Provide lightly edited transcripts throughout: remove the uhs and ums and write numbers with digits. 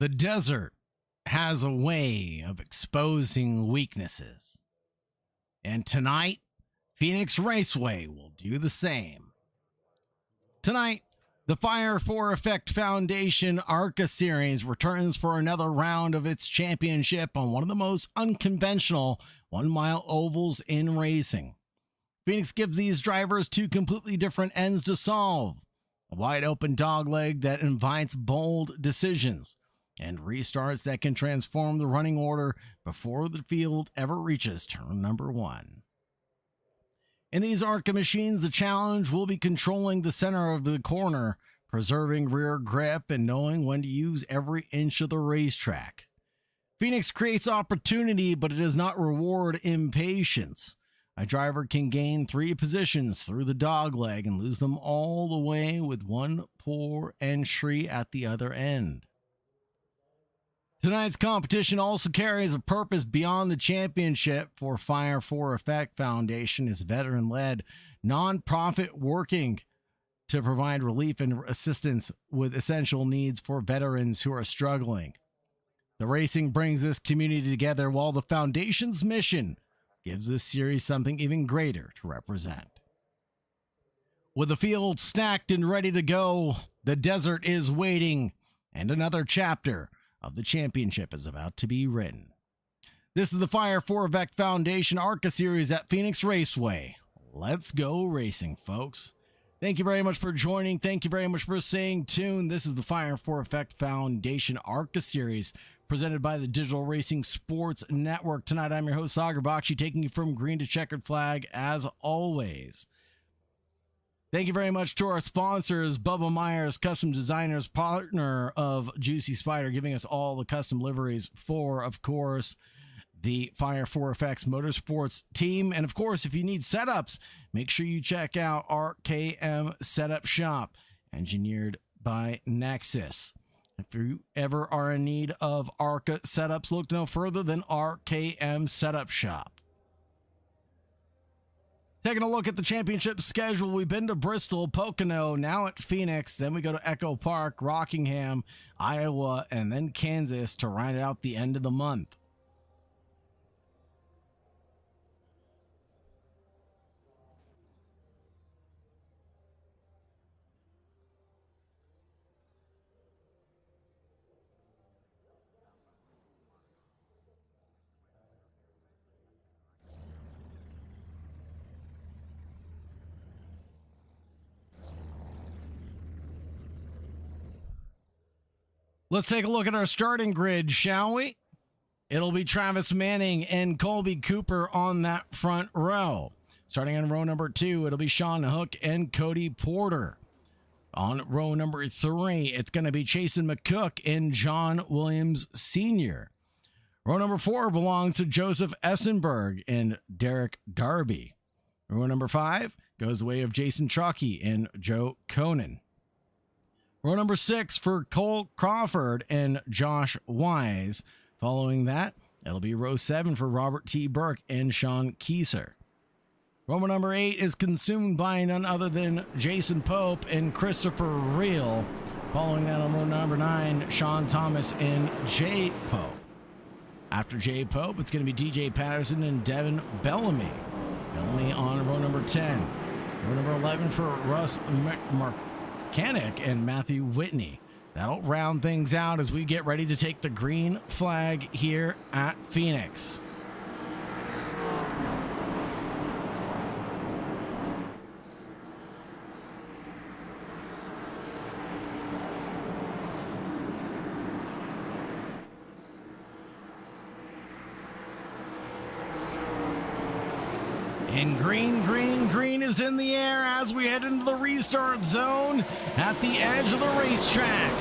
The desert has a way of exposing weaknesses. And tonight, Phoenix Raceway will do the same. Tonight, the Fire for Effect Foundation Arca Series returns for another round of its championship on one of the most unconventional 1-mile ovals in racing. Phoenix gives these drivers two completely different ends to solve. A wide open dogleg that invites bold decisions, and restarts that can transform the running order before the field ever reaches turn number 1. In these Arca machines, the challenge will be controlling the center of the corner, preserving rear grip, and knowing when to use every inch of the racetrack. Phoenix creates opportunity, but it does not reward impatience. A driver can gain 3 positions through the dogleg and lose them all the way with one poor entry at the other end. Tonight's competition also carries a purpose beyond the championship, for Fire for Effect Foundation is veteran-led nonprofit working to provide relief and assistance with essential needs for veterans who are struggling. The racing brings this community together, while the foundation's mission gives this series something even greater to represent. With the field stacked and ready to go, the desert is waiting, and another chapter of the championship is about to be written. This is the Fire for Effect Foundation Arca Series at Phoenix Raceway. Let's go racing, folks. Thank you very much for joining. Thank you very much for staying tuned. This is the Fire for Effect Foundation Arca Series, presented by the Digital Racing Sports Network. Tonight, I'm your host, iRacing, taking you from green to checkered flag, as always. Thank you very much to our sponsors, Bubba Myers, Custom Designers, partner of Juicy Spider, giving us all the custom liveries for, of course, the Fire for Effects Motorsports team. And, of course, if you need setups, make sure you check out RKM Setup Shop, engineered by Nexus. If you ever are in need of Arca setups, look no further than RKM Setup Shop. Taking a look at the championship schedule, we've been to Bristol, Pocono, now at Phoenix, then we go to Echo Park, Rockingham, Iowa, and then Kansas to round out the end of the month. Let's take a look at our starting grid, shall we? It'll be Travis Manning and Colby Cooper on that front row. Starting on row number 2, it'll be Sean Hook and Cody Porter. On row number 3, it's going to be Chasen McCook and John Williams Sr. Row number 4 belongs to Joseph Essenberg and Derek Darby. Row number 5 goes the way of Jason Truckee and Joe Conan. Row number 6 for Cole Crawford and Josh Wise. Following that, it'll be row 7 for Robert T. Burke and Sean Kieser. Row number 8 is consumed by none other than Jason Pope and Christopher Reel. Following that on row number 9, Sean Thomas and Jay Pope. After Jay Pope, it's going to be DJ Patterson and Devin Bellamy. Bellamy on row number 10. Row number 11 for Russ Mechanic and Matthew Whitney. That'll round things out as we get ready to take the green flag here at Phoenix. And green is in the air as we head into the restart zone at the edge of the racetrack.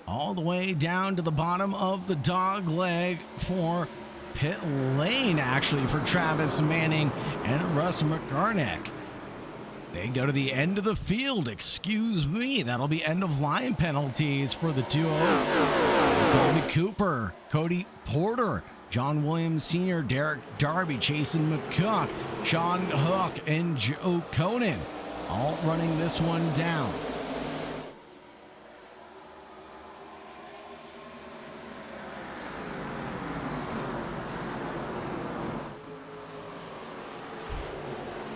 All the way down to the bottom of the dog leg for pit lane, actually, for Travis Manning and Russ McGarnick. They go to the end of the field. Excuse me. That'll be end of line penalties for the 2-0. Colby Cooper, Cody Porter, John Williams Sr., Derek Darby, Chasen McCook, Sean Hook, and Joe Conan, all running this one down.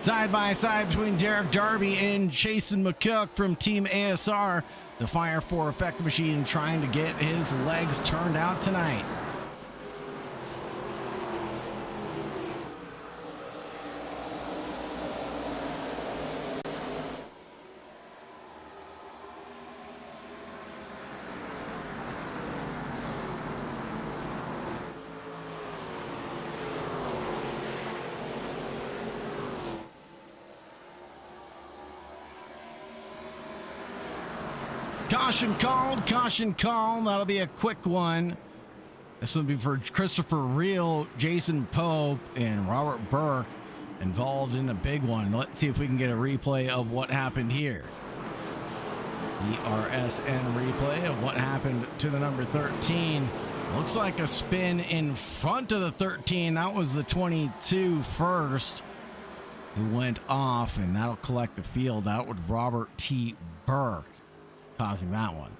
Side by side between Derek Darby and Jason McCook from Team ASR. The Fire 4 Effect machine trying to get his legs turned out tonight. Caution called, caution called. That'll be a quick one. This will be for Christopher Reel, Jason Pope, and Robert Burke involved in a big one. Let's see if we can get a replay of what happened here. DRSN replay of what happened to the number 13. Looks like a spin in front of the 13. That was the 22 first who went off, and that'll collect the field. That would Robert T. Burke causing that one.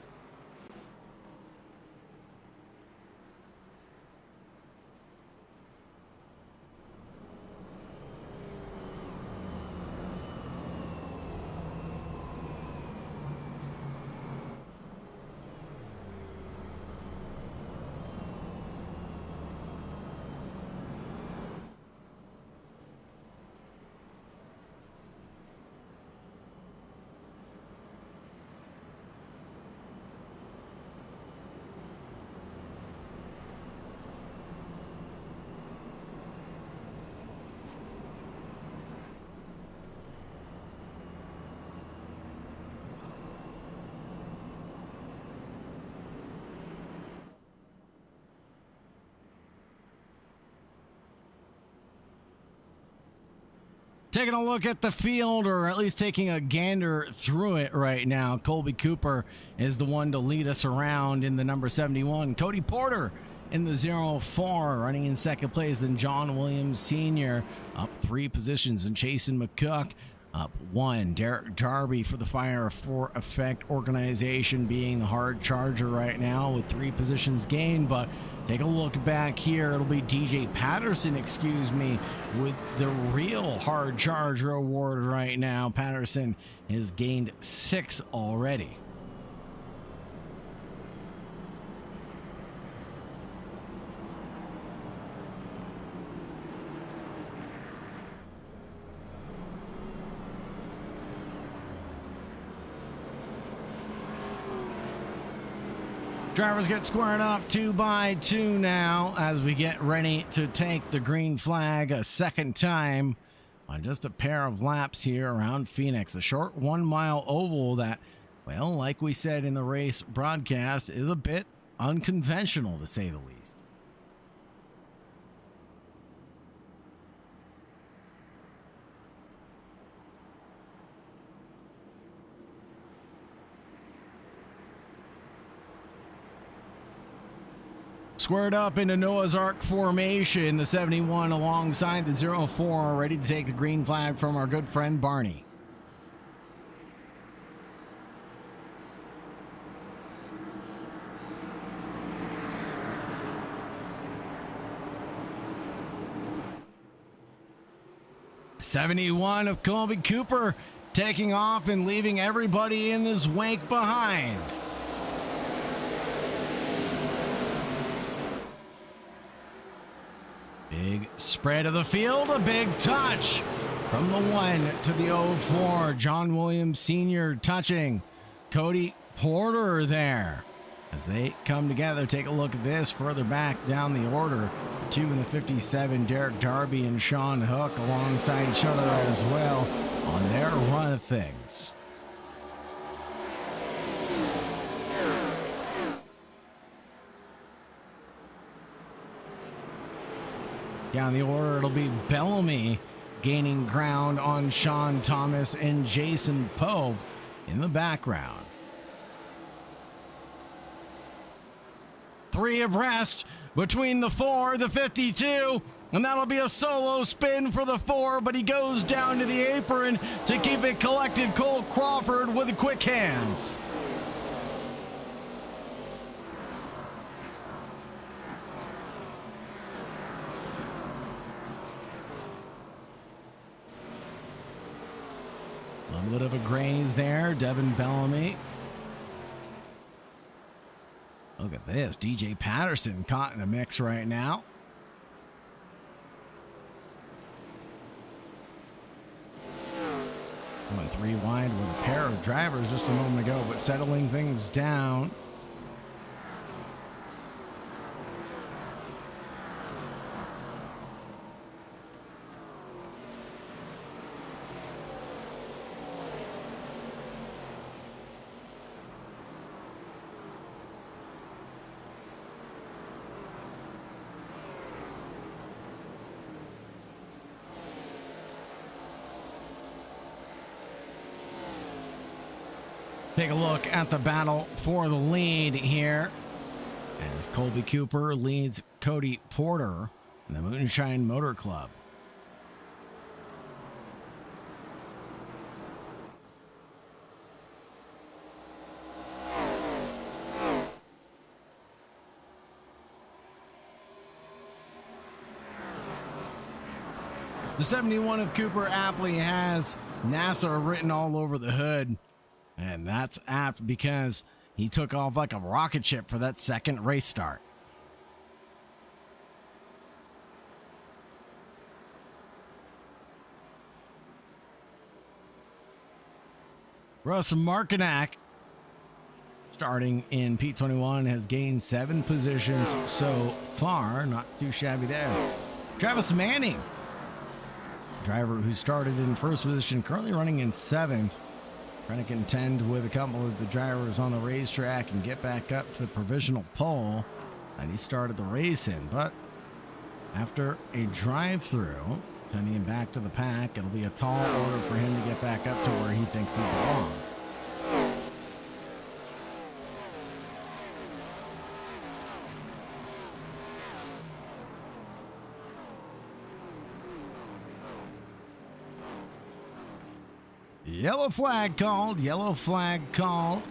Taking a look at the field, or at least taking a gander through it right now. Colby Cooper is the one to lead us around in the number 71. Cody Porter in the 04, running in second place. Then John Williams Sr. up 3 positions, and Jason McCook up 1. Derek Darby for the Fire 4 Effect organization being the hard charger right now with 3 positions gained. But take a look back here. It'll be DJ Patterson, with the real hard charger award right now. Patterson has gained 6 already. Drivers get squared up 2 by 2 now as we get ready to take the green flag a second time on just a pair of laps here around Phoenix. A short 1 mile oval that, well, like we said in the race broadcast, is a bit unconventional to say the least. Squared up into Noah's Ark formation, the 71 alongside the 04, ready to take the green flag from our good friend Barney. '71 of Colby Cooper taking off and leaving everybody in his wake behind. Big spread of the field, a big touch from the 1 to the 04. John Williams Sr. touching Cody Porter there. As they come together, take a look at this further back down the order. 2 in the 57, Derek Darby and Sean Hook alongside each other as well on their run of things. Down the order, it'll be Bellamy gaining ground on Sean Thomas and Jason Pope in the background. 3 abreast between the 4, the 52, and that'll be a solo spin for the 4, but he goes down to the apron to keep it collected. Cole Crawford with the quick hands. bit of a graze there. Devin Bellamy. Look at this. DJ Patterson caught in a mix right now. Went 3 wide with a pair of drivers just a moment ago, but settling things down. Take a look at the battle for the lead here as Colby Cooper leads Cody Porter in the Moonshine Motor Club. The 71 of Cooper aptly has NASA written all over the hood. And that's apt because he took off like a rocket ship for that second race start. Russ Markinak, starting in P21, has gained 7 positions so far. Not too shabby there. Travis Manning, driver who started in first position, currently running in 7th. Trying to contend with a couple of the drivers on the racetrack and get back up to the provisional pole that he started the race in. But after a drive-through, sending him back to the pack, it'll be a tall order for him to get back up to where he thinks he belongs. Yellow flag called. Yellow flag called.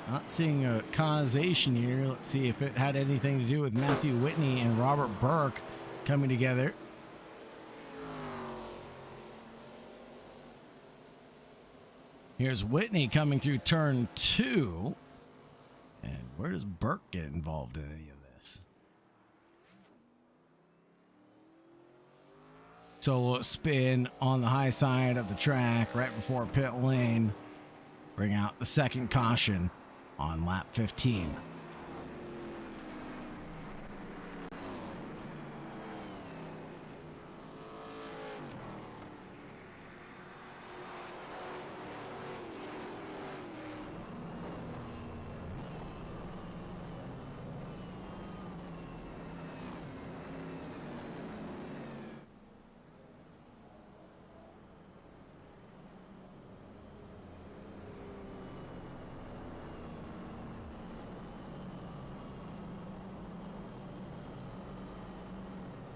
Not seeing a causation here. Let's see if it had anything to do with Matthew Whitney and Robert Burke coming together. Here's Whitney coming through turn 2. And where does Burke get involved in any of this? Solo spin on the high side of the track right before pit lane. Bring out the second caution on lap 15.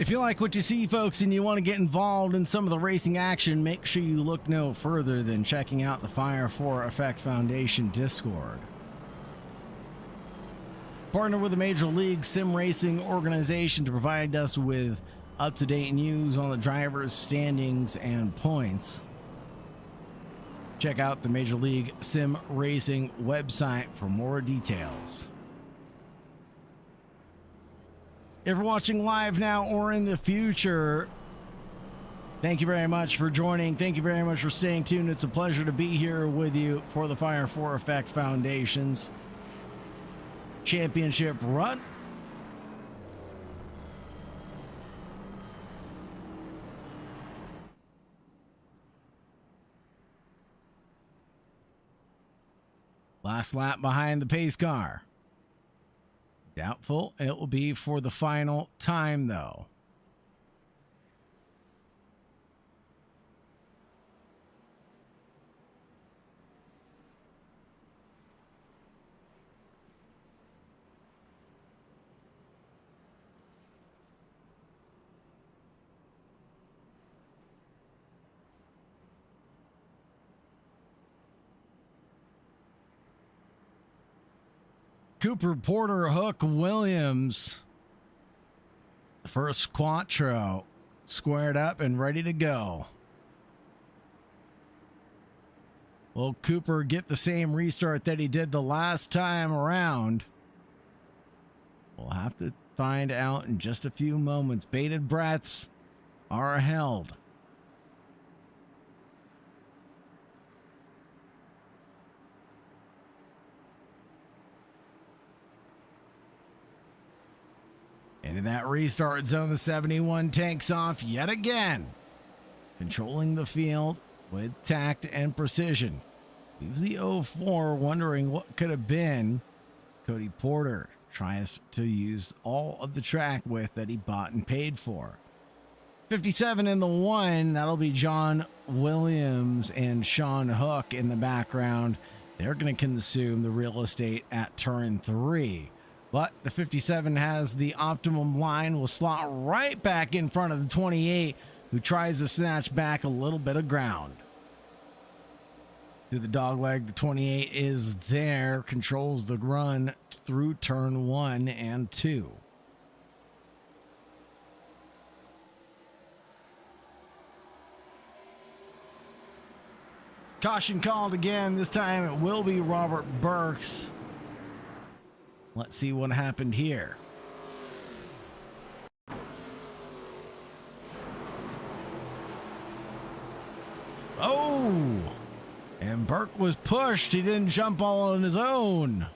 If you like what you see, folks, and you want to get involved in some of the racing action, make sure you look no further than checking out the Fire for Effect Foundation Discord. Partner with the Major League Sim Racing organization to provide us with up-to-date news on the drivers' standings and points. Check out the Major League Sim Racing website for more details. If you're watching live now or in the future, thank you very much for joining. Thank you very much for staying tuned. It's a pleasure to be here with you for the Fire for Effect Foundation's championship run. Last lap behind the pace car. Doubtful it will be for the final time, though. Cooper, Porter, Hook, Williams. The first Quattro squared up and ready to go. Will Cooper get the same restart that he did the last time around? We'll have to find out in just a few moments. Bated breaths are held. Into that restart zone, the 71 takes off yet again, controlling the field with tact and precision. Leaves the 04 wondering what could have been. As Cody Porter tries to use all of the track width that he bought and paid for. 57 in the 1, that'll be John Williams and Sean Hook in the background. They're going to consume the real estate at turn 3. But the 57 has the optimum line, will slot right back in front of the 28, who tries to snatch back a little bit of ground. Through the dogleg, the 28 is there, controls the run through turn 1 and 2. Caution called again. This time it will be Robert Burks. Let's see what happened here. Oh! And Burke was pushed. He didn't jump all on his own.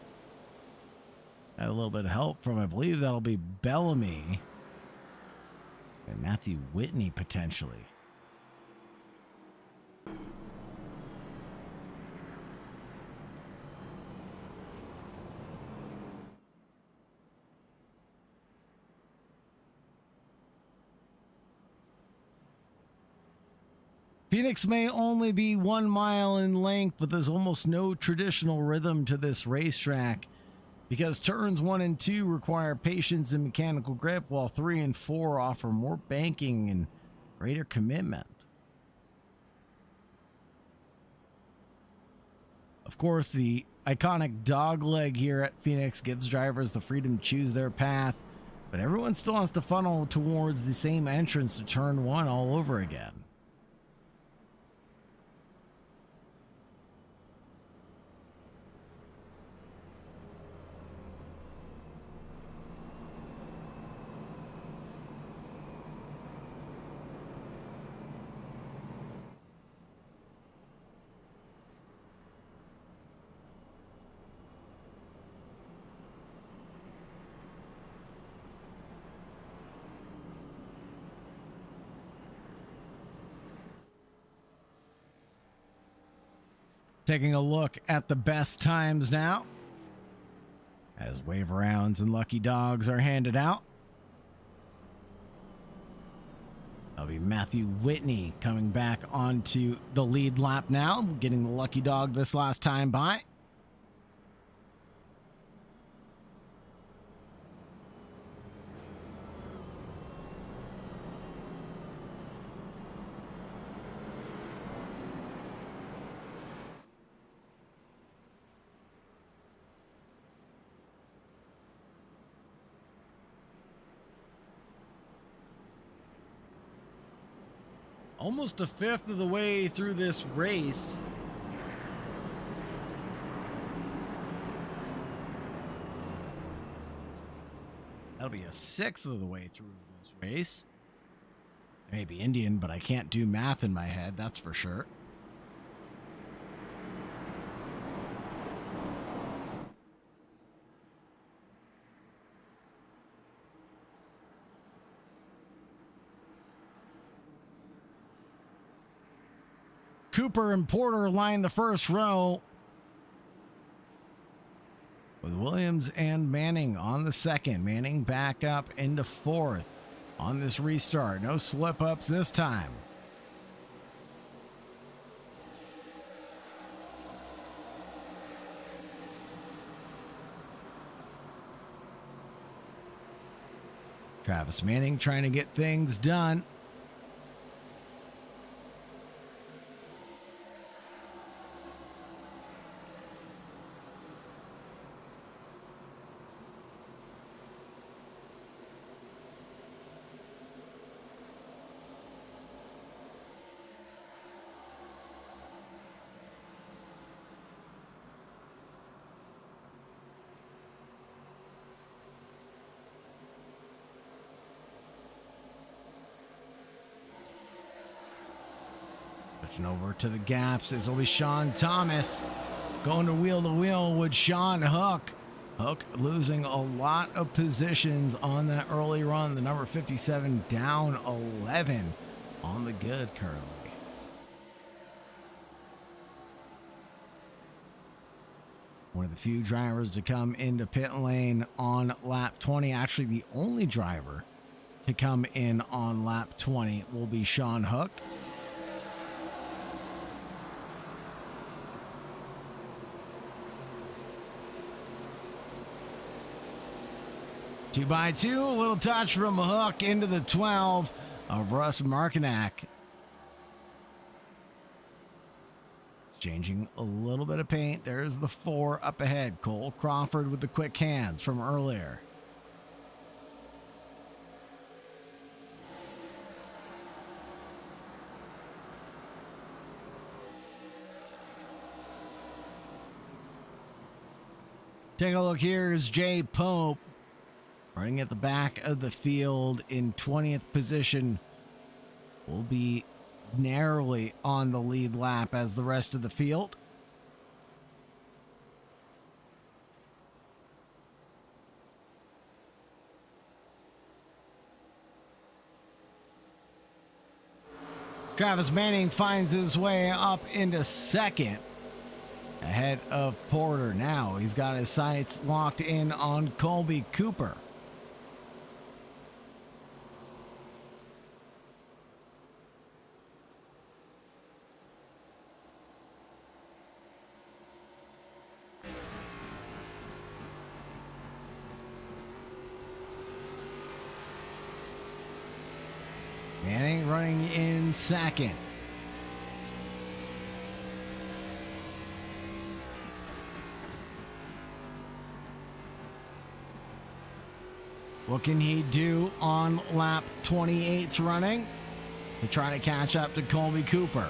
Had a little bit of help from, I believe that'll be Bellamy. And Matthew Whitney, potentially. Phoenix may only be 1 mile in length, but there's almost no traditional rhythm to this racetrack because turns 1 and 2 require patience and mechanical grip, while 3 and 4 offer more banking and greater commitment. Of course, the iconic dogleg here at Phoenix gives drivers the freedom to choose their path, but everyone still has to funnel towards the same entrance to turn 1 all over again. Taking a look at the best times now, as wave rounds and lucky dogs are handed out. That'll be Matthew Whitney coming back onto the lead lap now, getting the lucky dog this last time by. Almost a fifth of the way through this race. That'll be a sixth of the way through this race. I may be Indian, but I can't do math in my head, that's for sure. Cooper and Porter line the first row, with Williams and Manning on the second. Manning back up into fourth on this restart. No slip-ups this time. Travis Manning trying to get things done. Switching over to the gaps. This will be Sean Thomas going to wheel with Sean Hook. Hook losing a lot of positions on that early run. The number 57 down 11 on the good currently. One of the few drivers to come into pit lane on lap 20. Actually, the only driver to come in on lap 20 will be Sean Hook. Two by two, a little touch from Hook into the 12 of Russ Markinack. Changing a little bit of paint. There's the 4 up ahead. Cole Crawford with the quick hands from earlier. Take a look. Here's Jay Pope running at the back of the field in 20th position. Will be narrowly on the lead lap as the rest of the field. Travis Manning finds his way up into second ahead of Porter. Now he's got his sights locked in on Colby Cooper. Manning running in second. What can he do on lap 28's running to try to catch up to Colby Cooper?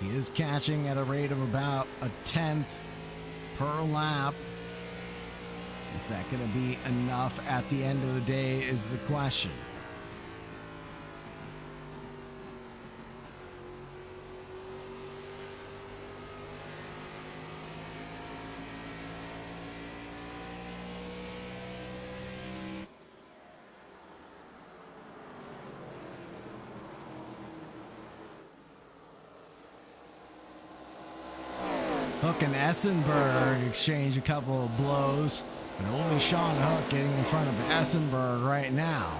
He is catching at a rate of about a 10th per lap. Is that going to be enough at the end of the day is the question. Hook and Essenberg exchange a couple of blows. But only Sean Hook getting in front of Essenberg right now.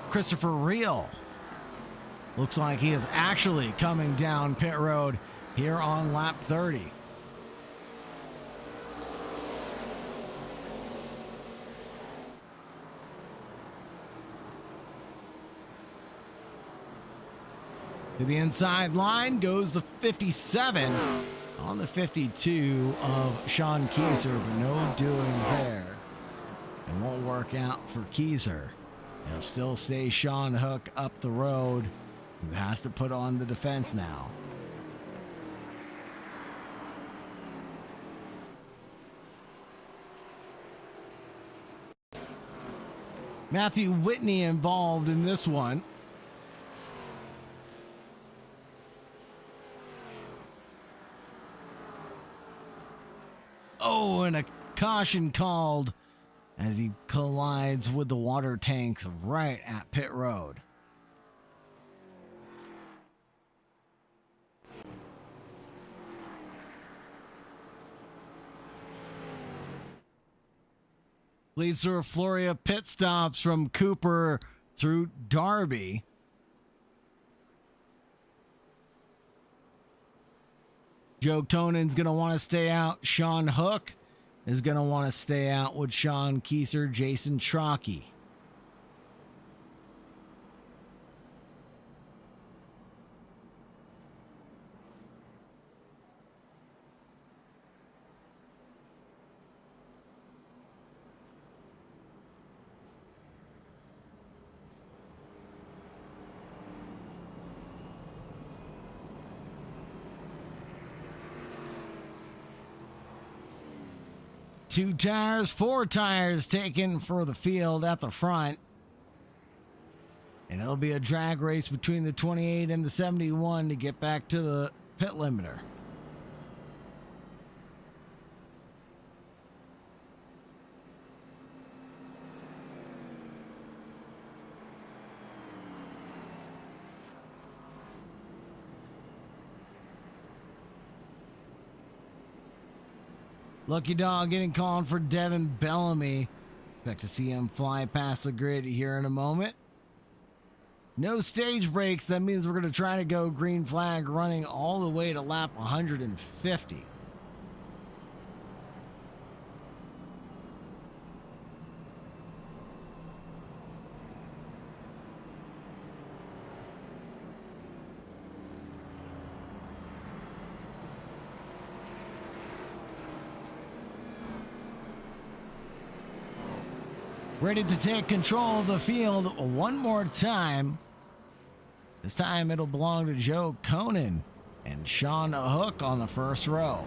Christopher Reel looks like he is actually coming down pit road here on lap 30. To the inside line goes the 57 on the 52 of Sean Kieser, but no doing there. It won't work out for Kieser. It'll still stay Sean Hook up the road, who has to put on the defense now. Matthew Whitney involved in this one. Oh, and a caution called as he collides with the water tanks right at pit road. Leads through a flurry of pit stops from Cooper through Darby. Joe Tonen's going to want to stay out. Sean Hook is going to want to stay out with Sean Kieser, Jason Trocchi. 2 tires, 4 tires taken for the field at the front. And it'll be a drag race between the 28 and the 71 to get back to the pit limiter. Lucky Dog getting called for Devin Bellamy. Expect to see him fly past the grid here in a moment. No stage breaks. That means we're going to try to go green flag running all the way to lap 150. Ready to take control of the field one more time. This time it'll belong to Joe Conan and Sean Hook on the first row.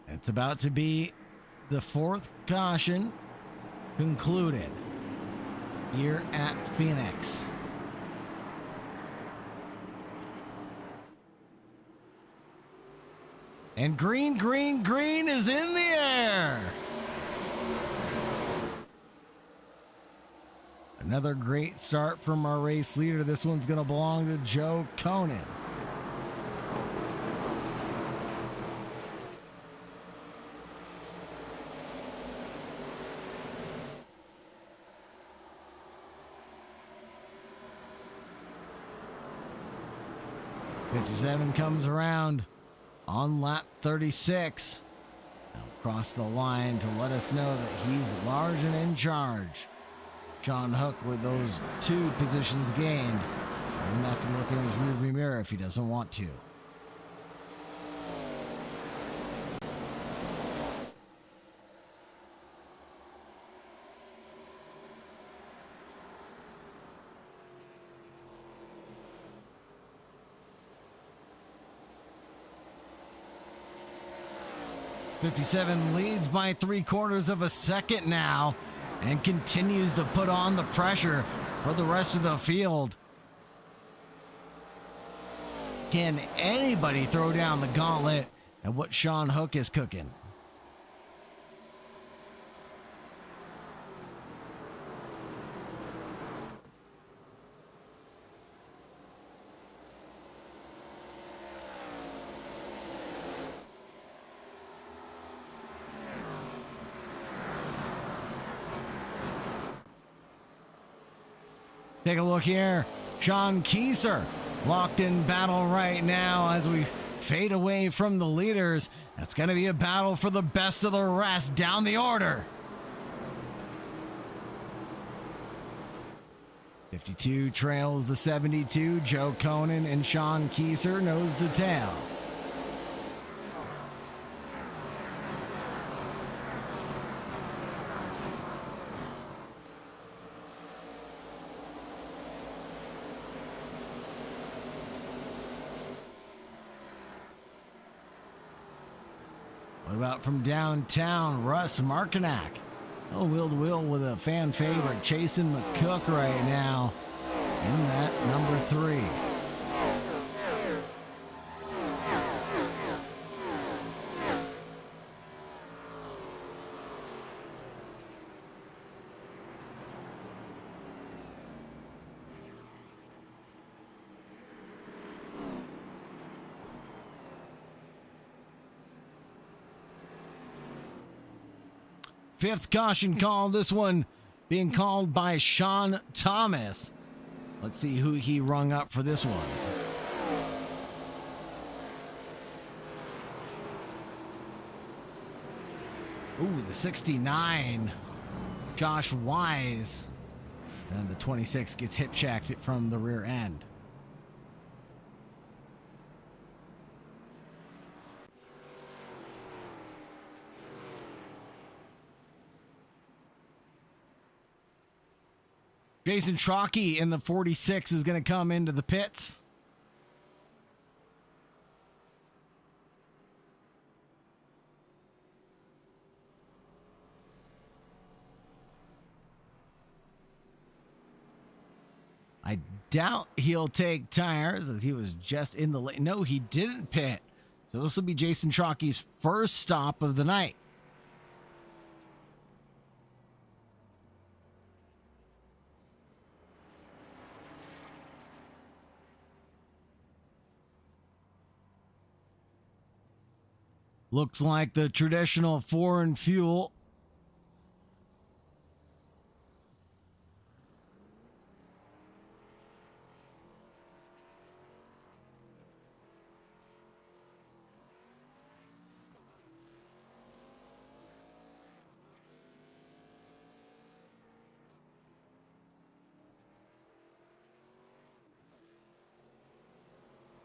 It's about to be the 4th caution concluded here at Phoenix. And green, green, green is in the air. Another great start from our race leader. This one's going to belong to Joe Conan. '57 comes around on lap 36. Now across the line to let us know that he's large and in charge. John Hook with those 2 positions gained. Doesn't have to look in his rearview mirror if he doesn't want to. '57 leads by 3/4 of a second now and continues to put on the pressure for the rest of the field. Can anybody throw down the gauntlet at what Sean Hook is cooking? Take a look here. Sean Kieser locked in battle right now as we fade away from the leaders. That's going to be a battle for the best of the rest down the order. 52 trails the 72. Joe Conan and Sean Kieser nose to tail. What about from downtown, Russ Markinack? Oh, wheel to wheel with a fan favorite, Jason McCook right now in that number 3. Fifth caution call, this one being called by Sean Thomas. Let's see who he rung up for this one. Ooh, the 69. Josh Wise. And the 26 gets hip checked from the rear end. Jason Trockey in the 46 is going to come into the pits. I doubt he'll take tires as he was just in the lane. No, he didn't pit. So this will be Jason Trockey's first stop of the night. Looks like the traditional foreign fuel.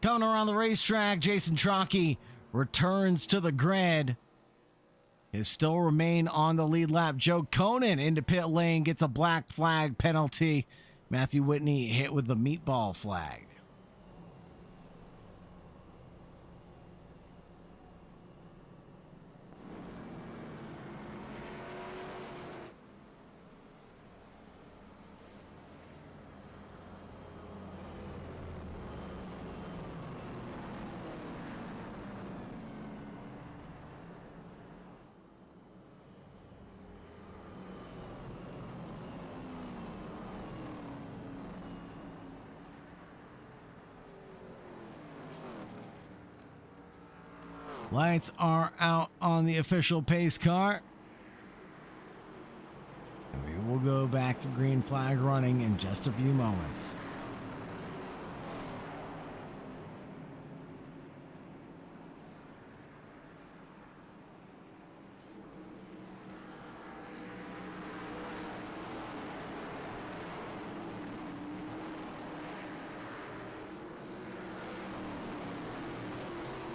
Coming around the racetrack, Jason Trockey returns to the grid. He still remain on the lead lap. Joe Conan into pit lane gets a black flag penalty. Matthew Whitney hit with the meatball flag. Lights are out on the official pace car. And we will go back to green flag running in just a few moments.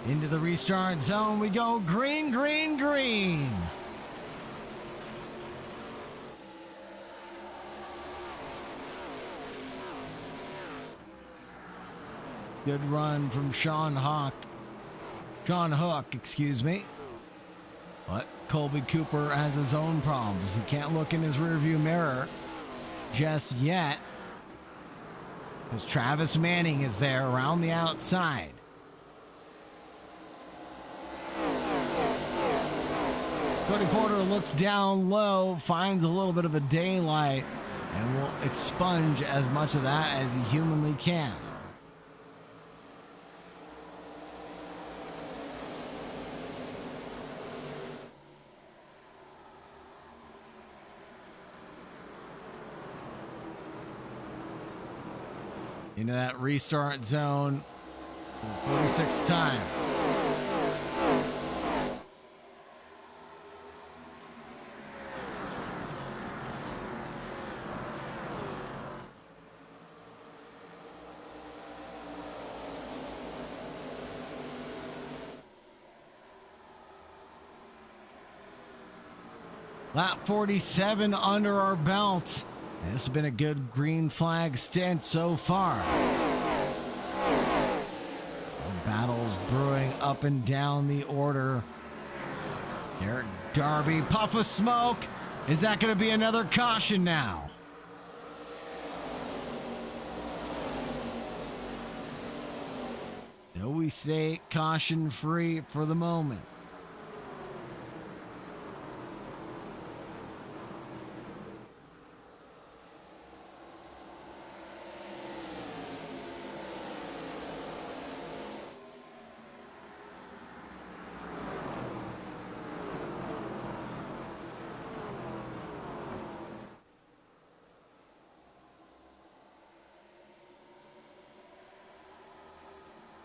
Into the restart zone we go. Green, green, green. Good run from Sean Hook, excuse me. But Colby Cooper has his own problems. He can't look in his rearview mirror just yet, because Travis Manning is there around the outside. Cody Porter looks down low, finds a little bit of a daylight, and will expunge as much of that as he humanly can. Into that restart zone for the 46th time. Lap 47 under our belts. This has been a good green flag stint so far. Battles brewing up and down the order. Derek Darby, puff of smoke. Is that going to be another caution now? No, we stay caution free for the moment.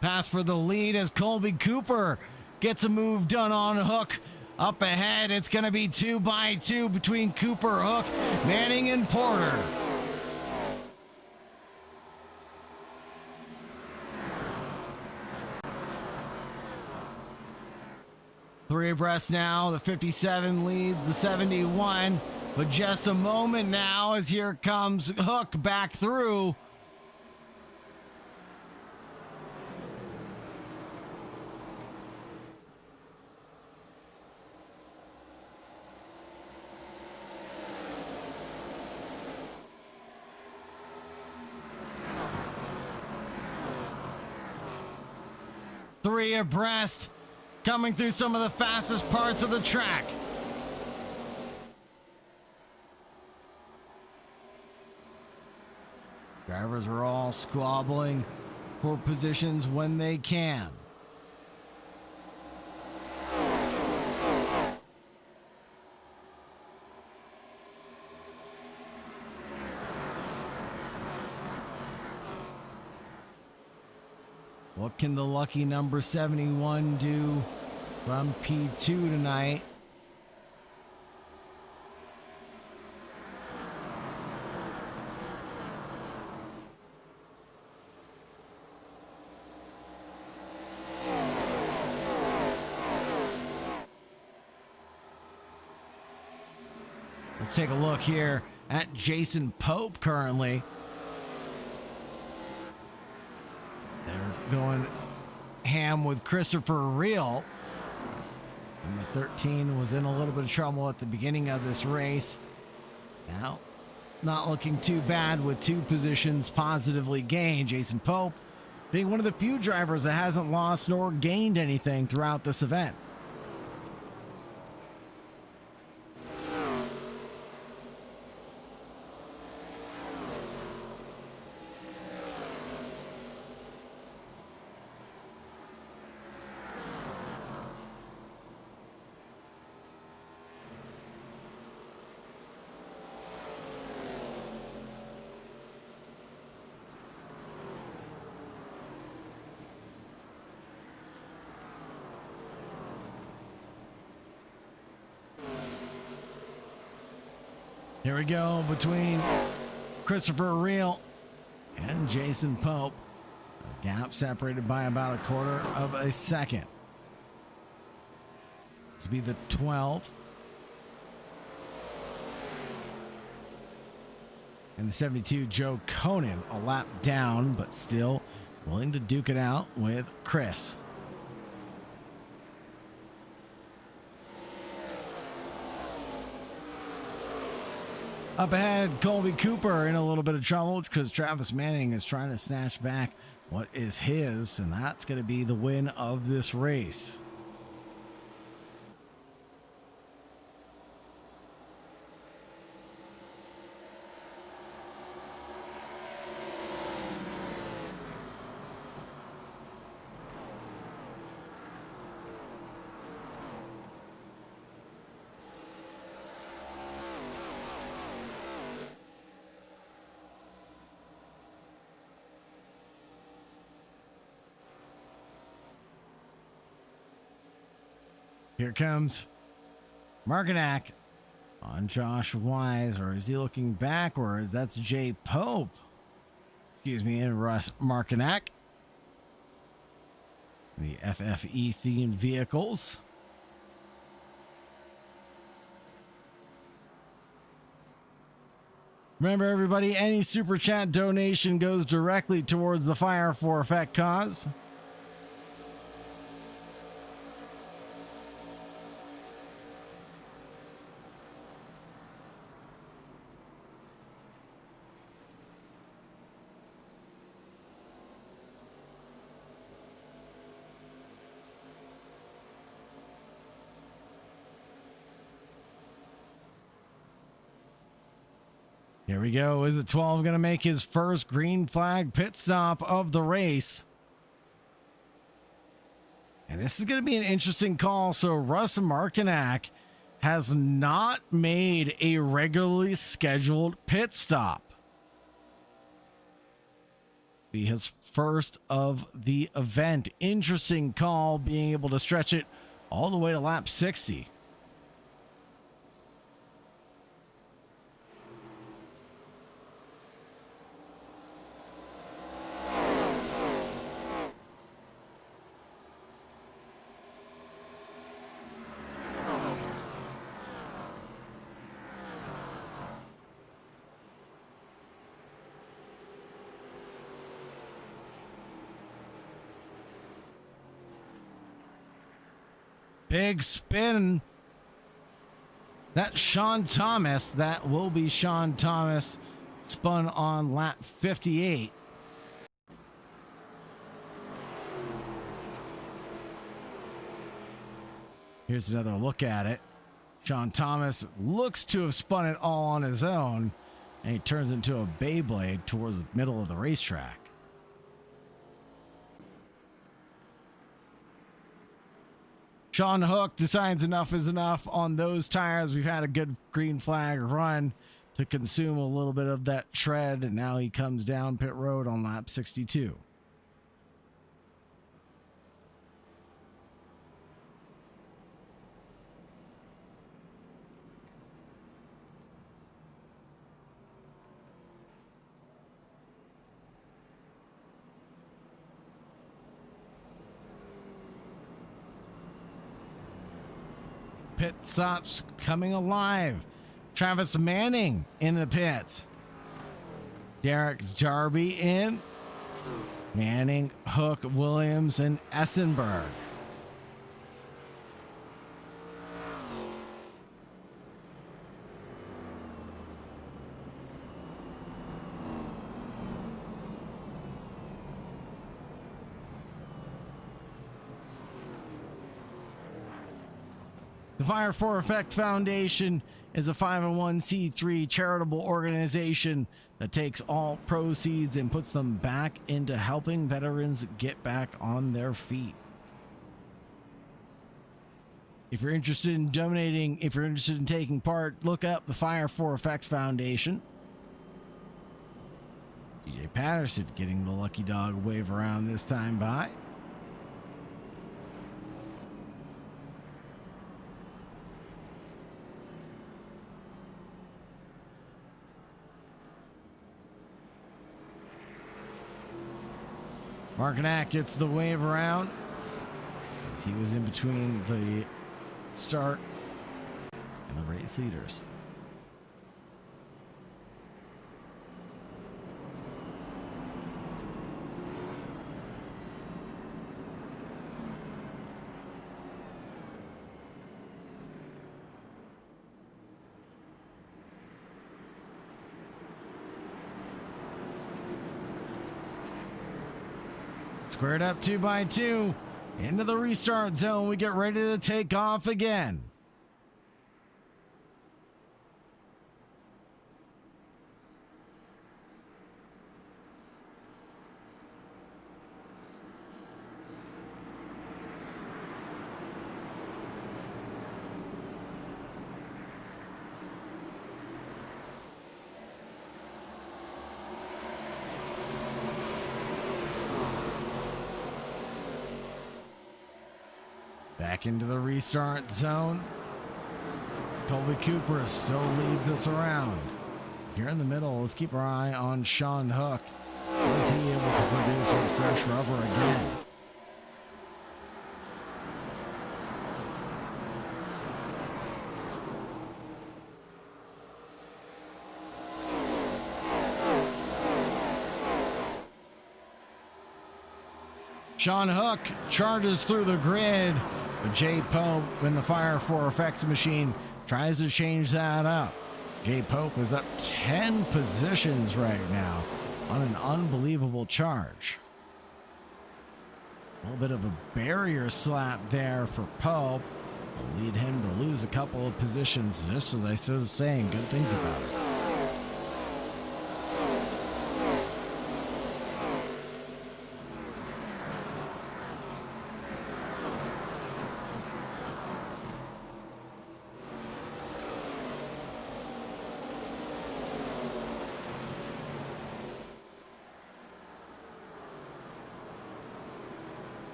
Pass for the lead as Colby Cooper gets a move done on Hook. Up ahead, it's going to be 2x2 between Cooper, Hook, Manning, and Porter. Three abreast now. The 57 leads the 71. But just a moment now as here comes Hook back through. Three abreast, coming through some of the fastest parts of the track. Drivers are all squabbling for positions when they can. What can the lucky number 71 do from P2 tonight? Let's take a look here at Jason Pope currently. They're going ham with Christopher Reel. Number 13 was in a little bit of trouble at the beginning of this race. Now, not looking too bad with two positions positively gained. Jason Pope being one of the few drivers that hasn't lost nor gained anything throughout this event. Here we go between Christopher Reel and Jason Pope. A gap separated by about a quarter of a second. To be the 12. And the 72, Joe Conan, a lap down, but still willing to duke it out with Chris. Up ahead, Colby Cooper in a little bit of trouble because Travis Manning is trying to snatch back what is his, and that's going to be the win of this race. Here comes Markinack on Josh Wise, or is he looking backwards? That's Jay Pope. Excuse me, and Russ Markinack. The FFE themed vehicles. Remember, everybody, any super chat donation goes directly towards the Fire for Effect cause. Here we go. Is the 12 going to make his first green flag pit stop of the race? And this is going to be an interesting call. So Russ Markinack has not made a regularly scheduled pit stop. Be his first of the event. Interesting call, being able to stretch it all the way to lap 60. Big spin. That's Sean Thomas. That will be Sean Thomas. Spun on lap 58. Here's another look at it. Sean Thomas looks to have spun it all on his own, and he turns into a Beyblade towards the middle of the racetrack. Sean Hook decides enough is enough on those tires. We've had a good green flag run to consume a little bit of that tread, and now he comes down pit road on lap 62. Pit stops coming alive. Travis Manning in the pits. Derek Darby in. Manning, Hook, Williams, and Essenberg. The Fire for Effect Foundation is a 501c3 charitable organization that takes all proceeds and puts them back into helping veterans get back on their feet. If you're interested in donating, if you're interested in taking part, look up the Fire for Effect Foundation. DJ Patterson getting the lucky dog wave around this time by. Markinac gets the wave around as he was in between the start and the race leaders. Squared up 2 by 2 into the restart zone. We get ready to take off again. Back into the restart zone. Colby Cooper still leads us around. Here in the middle, let's keep our eye on Sean Hook. Is he able to produce with fresh rubber again? Sean Hook charges through the grid. But Jay Pope in the Fire for Effects machine tries to change that up. Jay Pope is up 10 positions right now on an unbelievable charge. A little bit of a barrier slap there for Pope. Will lead him to lose a couple of positions, just as I started saying good things about it.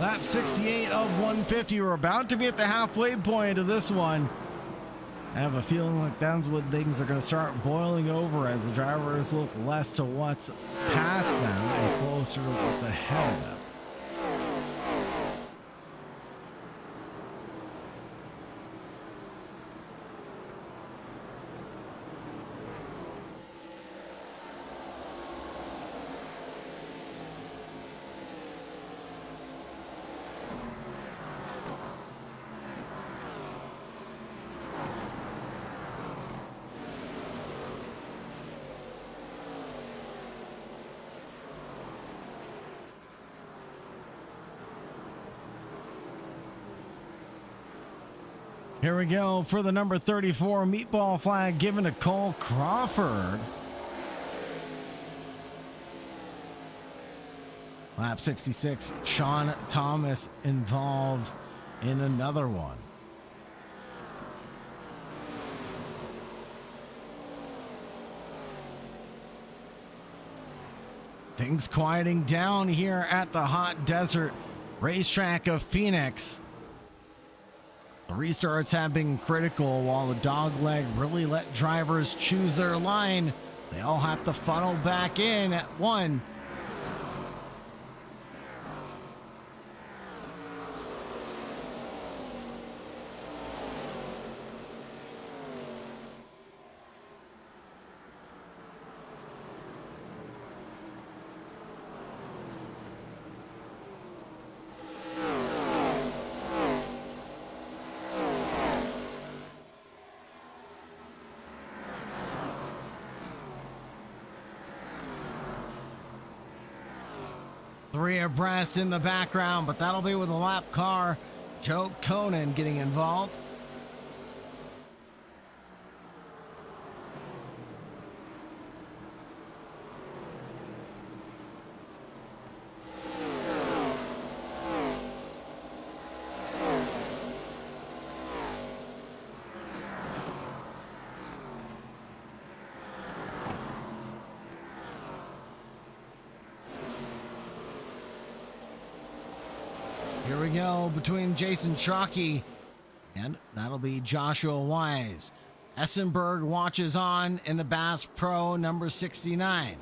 Lap 68 of 150. We're about to be at the halfway point of this one. I have a feeling like that's when things are going to start boiling over as the drivers look less to what's past them and closer to what's ahead of them. Here we go for the number 34 meatball flag given to Cole Crawford. Lap 66, Sean Thomas involved in another one. Things quieting down here at the hot desert racetrack of Phoenix. The restarts have been critical while the dogleg really let drivers choose their line. They all have to funnel back in at one. Three abreast in the background, but that'll be with a lap car. Joe Conan getting involved. Here we go between Jason Chalky and that'll be Joshua Wise. Essenberg watches on in the Bass Pro number 69.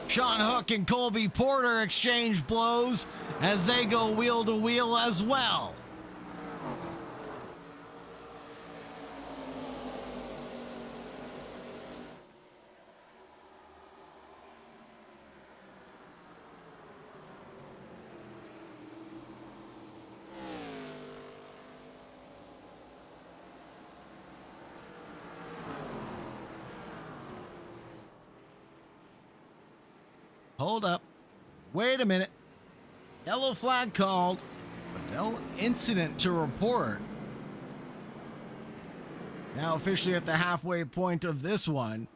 Sean Hook and Colby Porter exchange blows as they go wheel to wheel as well. Hold up. Wait a minute. Yellow flag called, but no incident to report. Now officially at the halfway point of this one.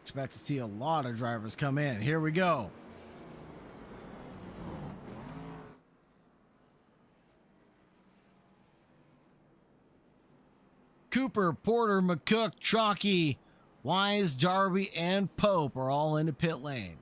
Expect to see a lot of drivers come in. Here we go. Cooper, Porter, McCook, Chalky, Wise, Darby, and Pope are all into pit lane.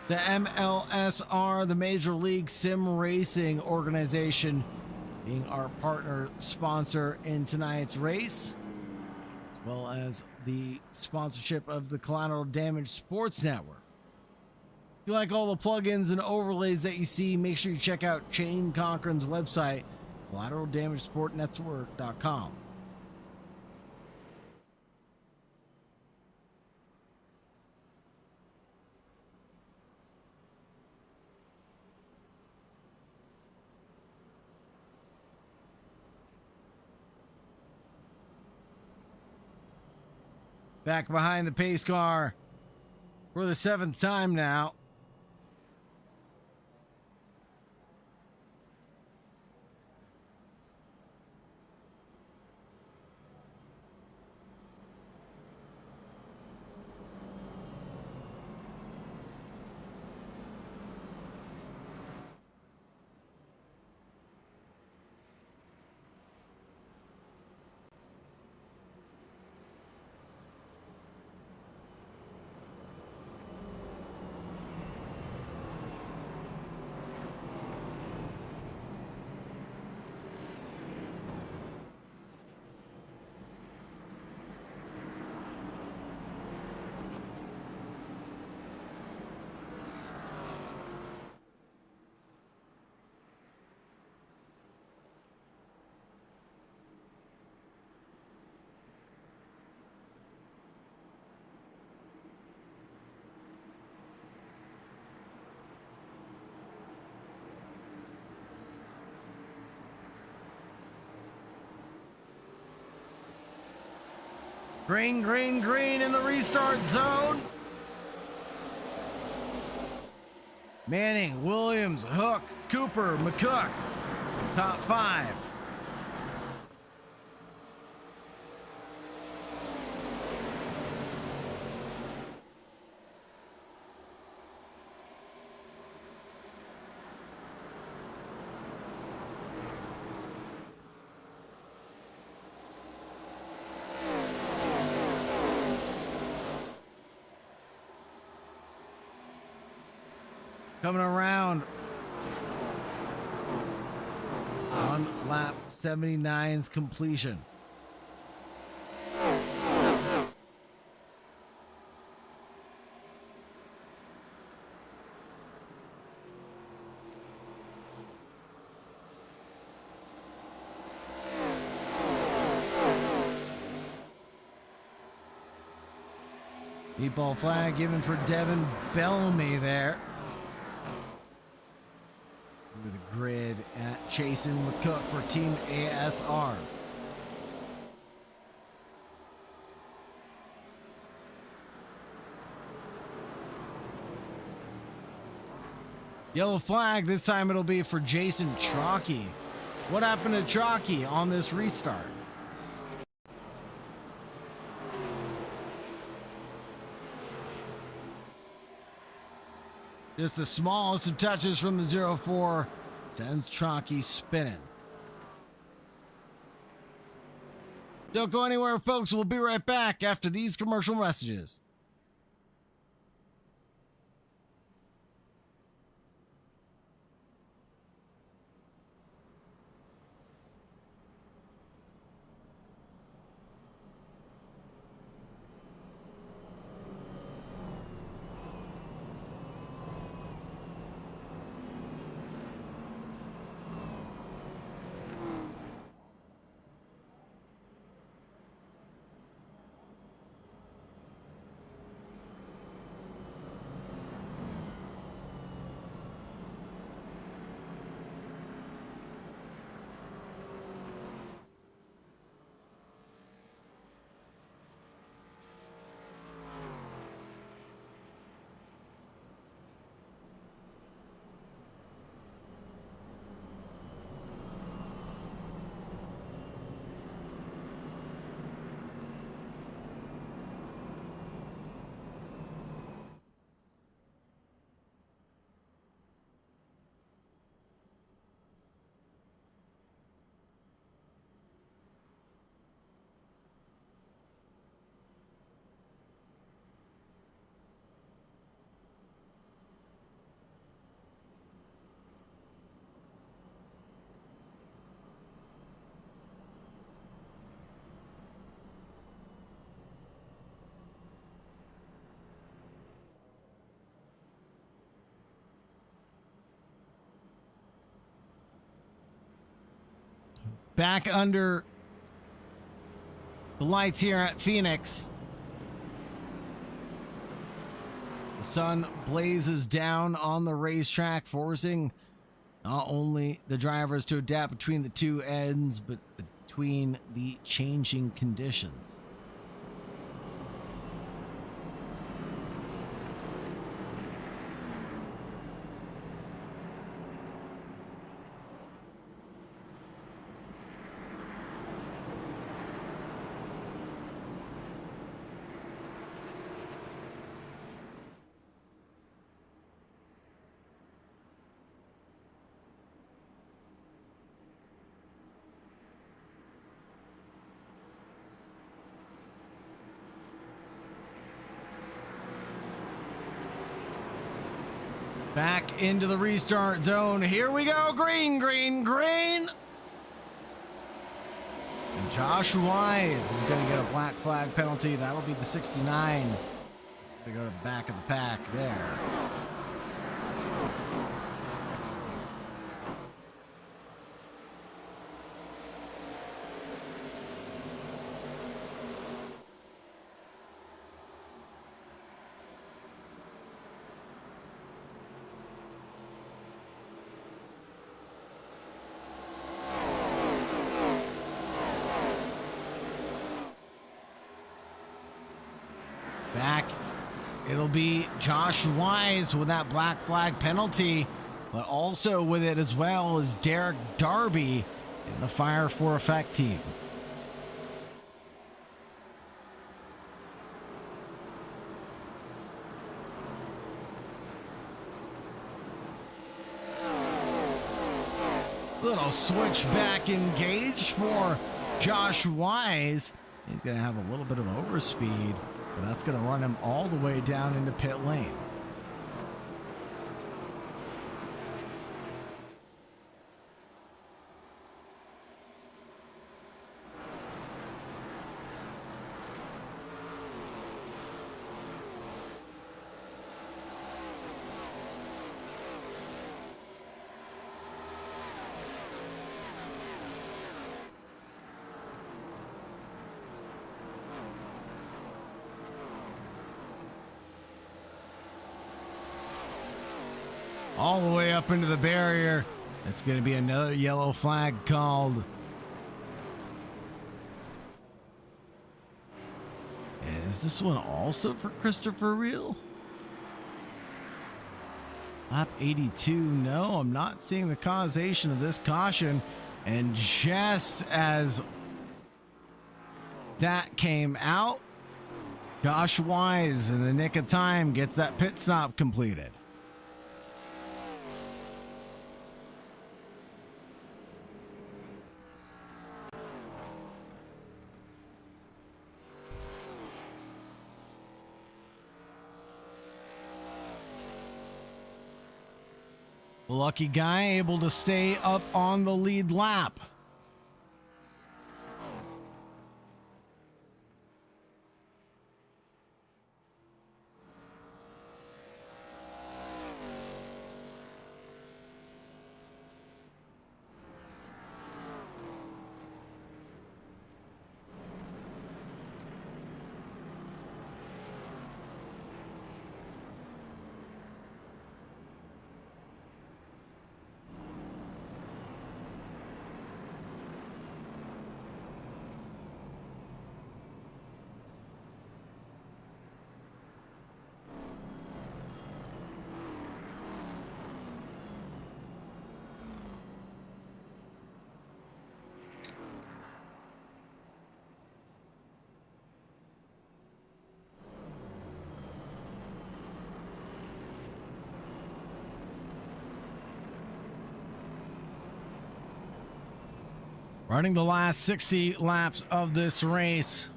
The MLSR, the Major League Sim Racing organization, being our partner sponsor in tonight's race, as well as the sponsorship of the Collateral Damage Sports Network. If you like all the plugins and overlays that you see, make sure you check out Shane Cochran's website, collateraldamagesportnetwork.com. Back behind the pace car for the 7th time now. Green, green, green in the restart zone. Manning, Williams, Hook, Cooper, McCook, top 5. Coming around on lap 79's completion. Meatball flag given for Devin Bellamy there. Through the grid at Chasen McCook for Team ASR. Yellow flag, this time it'll be for Jason Chalky. What happened to Chalky on this restart? Just the smallest of touches from the 0-4 sends Chalky spinning. Don't go anywhere, folks. We'll be right back after these commercial messages. Back under the lights here at Phoenix. The sun blazes down on the racetrack, forcing not only the drivers to adapt between the two ends, but between the changing conditions. Back into the restart zone. Here we go. Green, green, green. And Josh Wise is going to get a black flag penalty. That'll be the 69. They go to the back of the pack there. it'll be Josh Wise with that black flag penalty, but also with it as well as Derek Darby in the Fire for Effect team. Little switchback engage for Josh Wise. He's going to have a little bit of overspeed, but that's going to run him all the way down into pit lane. All the way up into the barrier. It's going to be another yellow flag called. And is this one also for Christopher Reel? Lap 82. No, I'm not seeing the causation of this caution. And just as that came out, Josh Wise, in the nick of time, gets that pit stop completed. Lucky guy able to stay up on the lead lap. Running the last 60 laps of this race.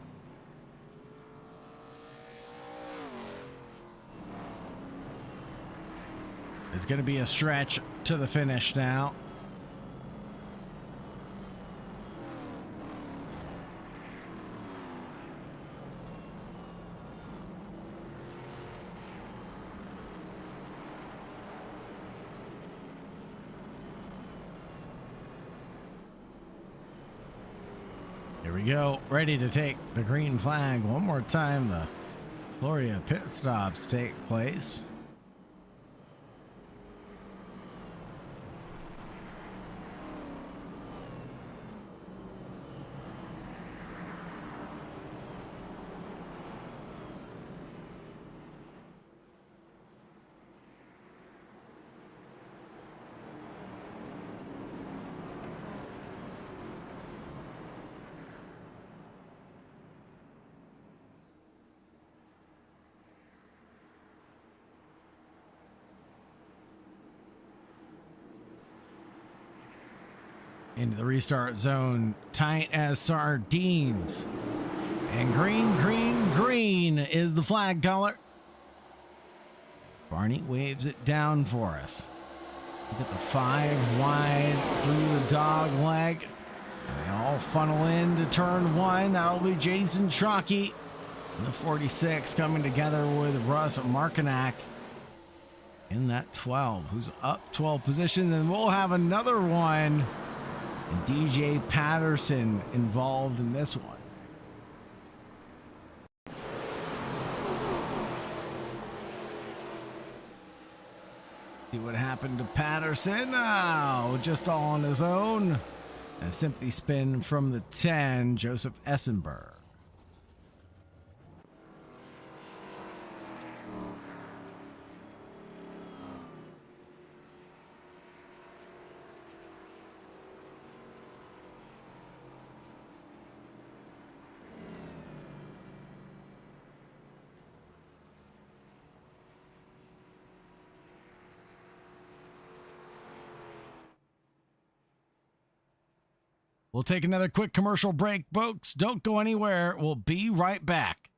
It's going to be a stretch to the finish now. Here we go, ready to take the green flag one more time. The Florida pit stops take place. Into the restart zone, tight as sardines. And green, green, green is the flag color. Barney waves it down for us. Look at the 5 wide through the dog leg. And they all funnel into turn 1. That'll be Jason Truckee in the 46 coming together with Russ Markinack in that 12, who's up 12 positions. And we'll have another one. And DJ Patterson involved in this one. See what happened to Patterson. Oh, just all on his own. And simply spin from the 10, Joseph Essenberg. We'll take another quick commercial break, folks. Don't go anywhere. We'll be right back.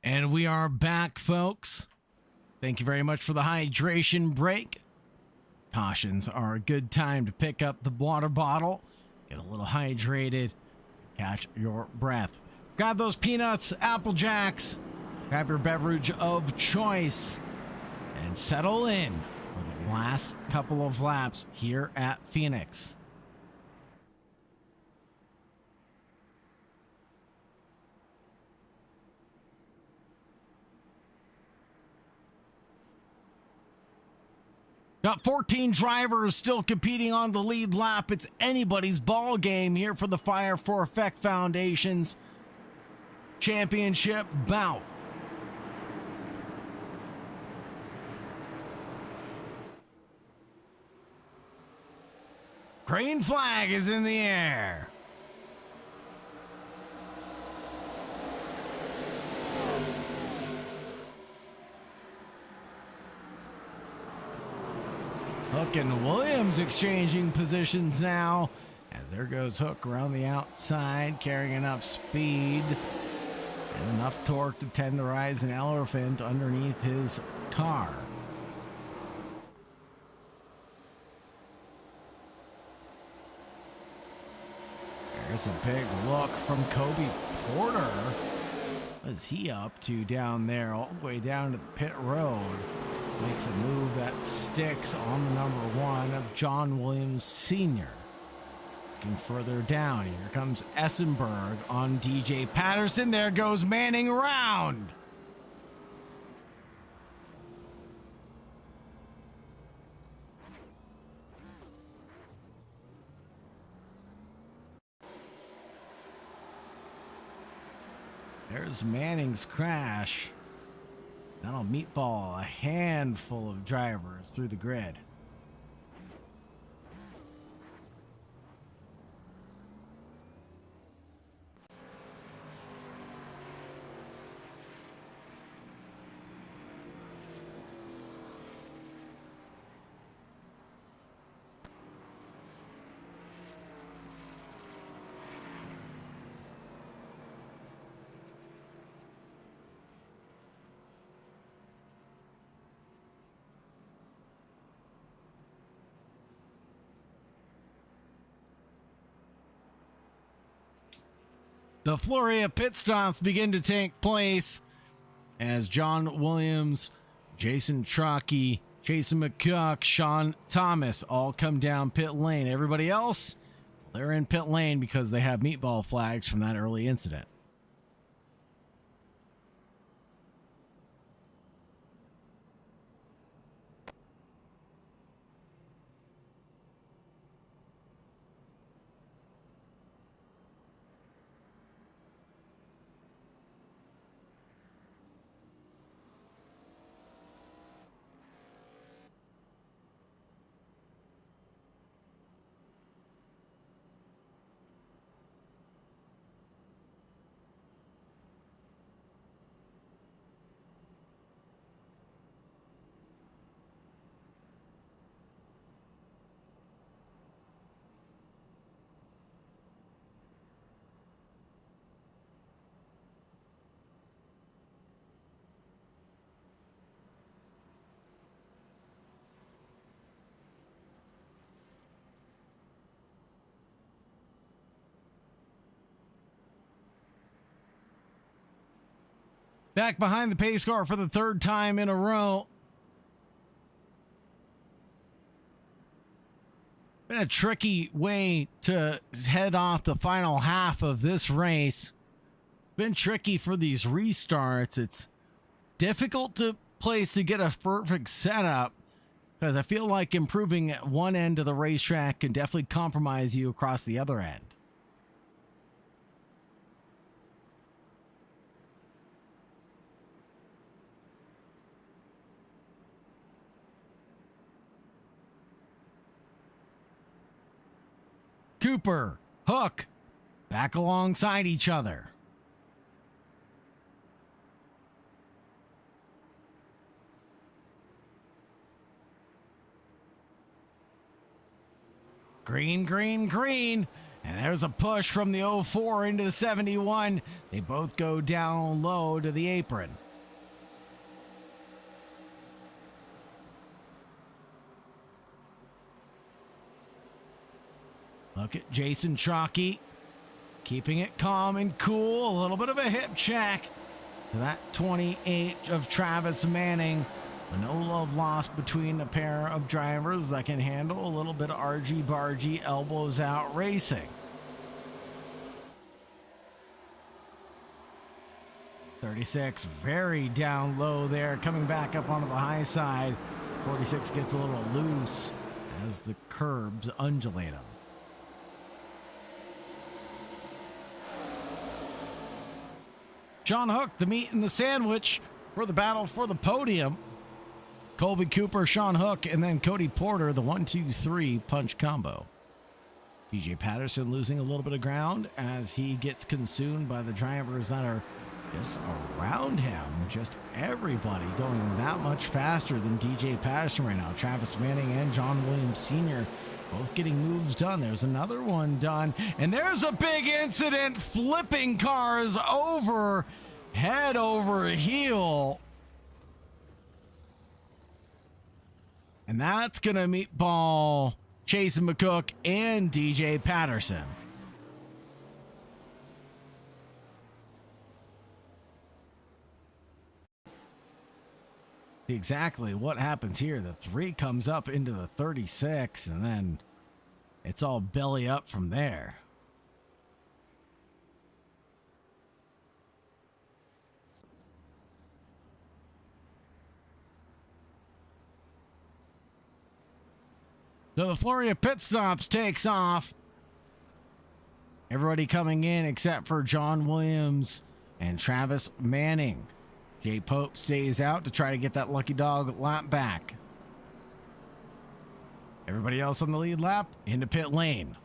And we are back, folks. Thank you very much for the hydration break. Cautions are a good time to pick up the water bottle, get a little hydrated, catch your breath. Grab those peanuts, Apple Jacks, grab your beverage of choice, and settle in for the last couple of laps here at Phoenix. Got 14 drivers still competing on the lead lap. It's anybody's ball game here for the Fire for Effect Foundation's championship bout. Green flag is in the air. Hook and Williams exchanging positions now, as there goes Hook around the outside, carrying enough speed and enough torque to tenderize an elephant underneath his car. There's a big look from Kobe Porter. What is he up to down there, all the way down to the pit road? Makes a move that sticks on the number 1 of John Williams Sr. Looking further down, here comes Essenberg on DJ Patterson. There goes Manning around. There's Manning's crash. That'll meatball a handful of drivers through the grid. The flurry of pit stops begin to take place as John Williams, Jason Truckee, Jason McCook, Sean Thomas all come down pit lane. Everybody else, they're in pit lane because they have meatball flags from that early incident. Back behind the pace car for the third time in a row. Been a tricky way to head off the final half of this race. Been tricky for these restarts. It's difficult to place to get a perfect setup because I feel like improving at one end of the racetrack can definitely compromise you across the other end. Cooper, Hook, back alongside each other. Green, green, green. And there's a push from the 04 into the 71. They both go down low to the apron. Look at Jason Chalky, keeping it calm and cool. A little bit of a hip check to that 28 of Travis Manning. But no love lost between the pair of drivers that can handle a little bit of argy-bargy, elbows out racing. 36 very down low there, coming back up onto the high side. 46 gets a little loose as the curbs undulate him. Sean Hook, the meat and the sandwich for the battle for the podium. Colby Cooper, Sean Hook, and then Cody Porter, the 1-2-3 punch combo. DJ Patterson losing a little bit of ground as he gets consumed by the drivers that are just around him. Just everybody going that much faster than DJ Patterson right now. Travis Manning and John Williams Sr. both getting moves done. There's another one done. And there's a big incident, flipping cars over, head over heel. And that's going to meatball Chasen McCook and DJ Patterson. Exactly what happens here. The 3 comes up into the 36, and then it's all belly up from there. So the flurry of pit stops takes off. Everybody coming in except for John Williams and Travis Manning. Jay Pope stays out to try to get that lucky dog lap back. Everybody else on the lead lap into pit lane.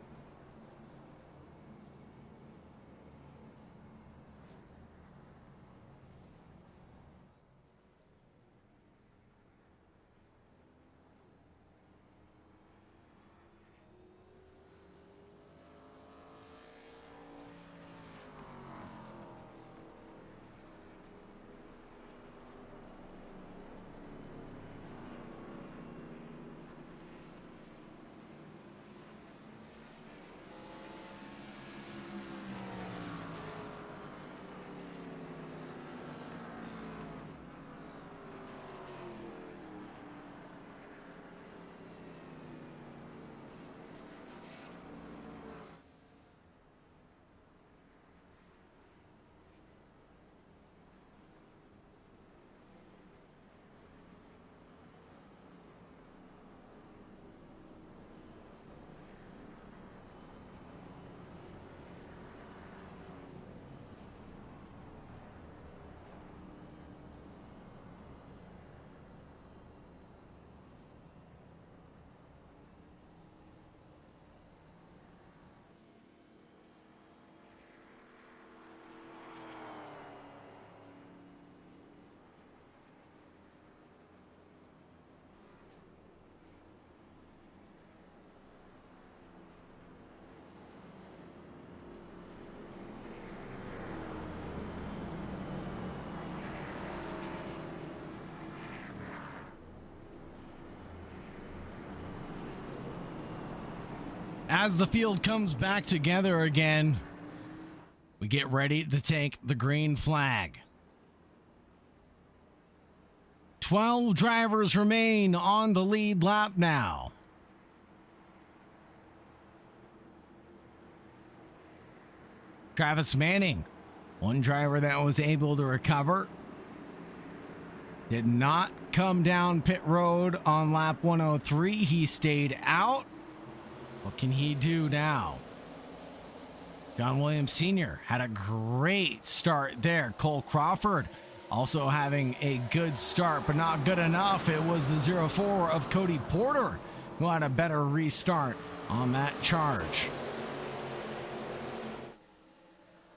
As the field comes back together again, we get ready to take the green flag. 12 drivers remain on the lead lap now. Travis Manning, one driver that was able to recover, did not come down pit road on lap 103. He stayed out. What can he do now? John Williams Sr. had a great start there. Cole Crawford also having a good start, but not good enough. It was the 04 of Cody Porter who had a better restart on that charge.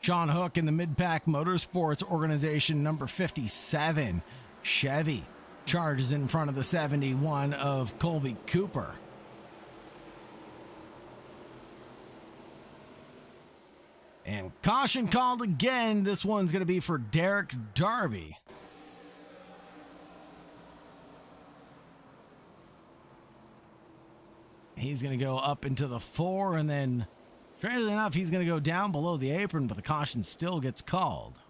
Sean Hook in the Mid-Pack Motorsports Organization number 57. Chevy charges in front of the 71 of Colby Cooper. And caution called again. This one's going to be for Derek Darby. He's going to go up into the 4, and then, strangely enough, he's going to go down below the apron, but the caution still gets called.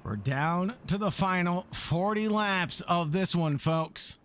We're down to the final 40 laps of this one, folks.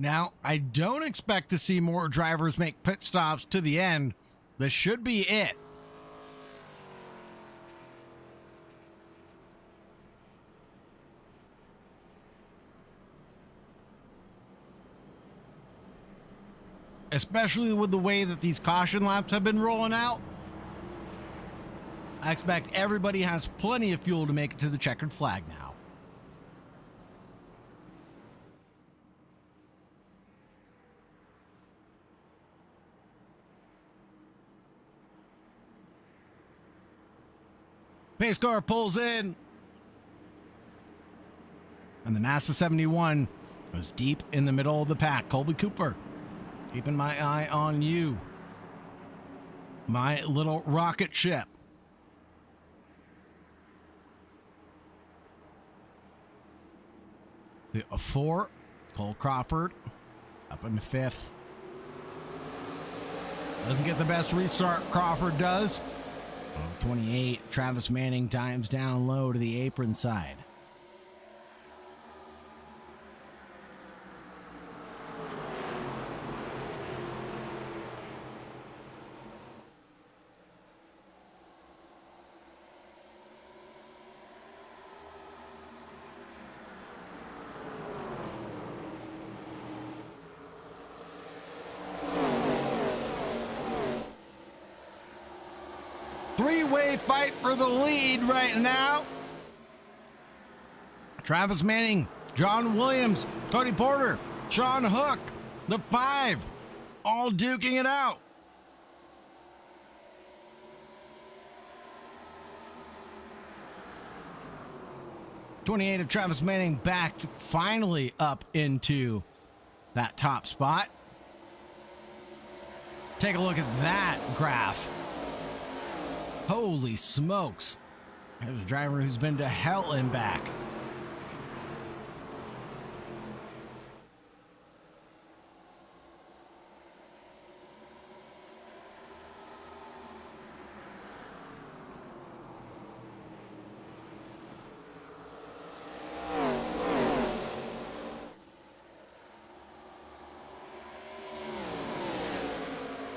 Now, I don't expect to see more drivers make pit stops to the end. This should be it. Especially with the way that these caution laps have been rolling out. I expect everybody has plenty of fuel to make it to the checkered flag now. Pace car pulls in. And the NASA 71 was deep in the middle of the pack. Colby Cooper, keeping my eye on you, my little rocket ship. The 4, Cole Crawford, up in the 5th. Doesn't get the best restart, Crawford does. 28, Travis Manning dives down low to the apron side. Three-way fight for the lead right now. Travis Manning, John Williams, Cody Porter, Sean Hook, the 5, all duking it out. '28 of Travis Manning back finally up into that top spot. Take a look at that graph. Holy smokes. There's a driver who's been to hell and back.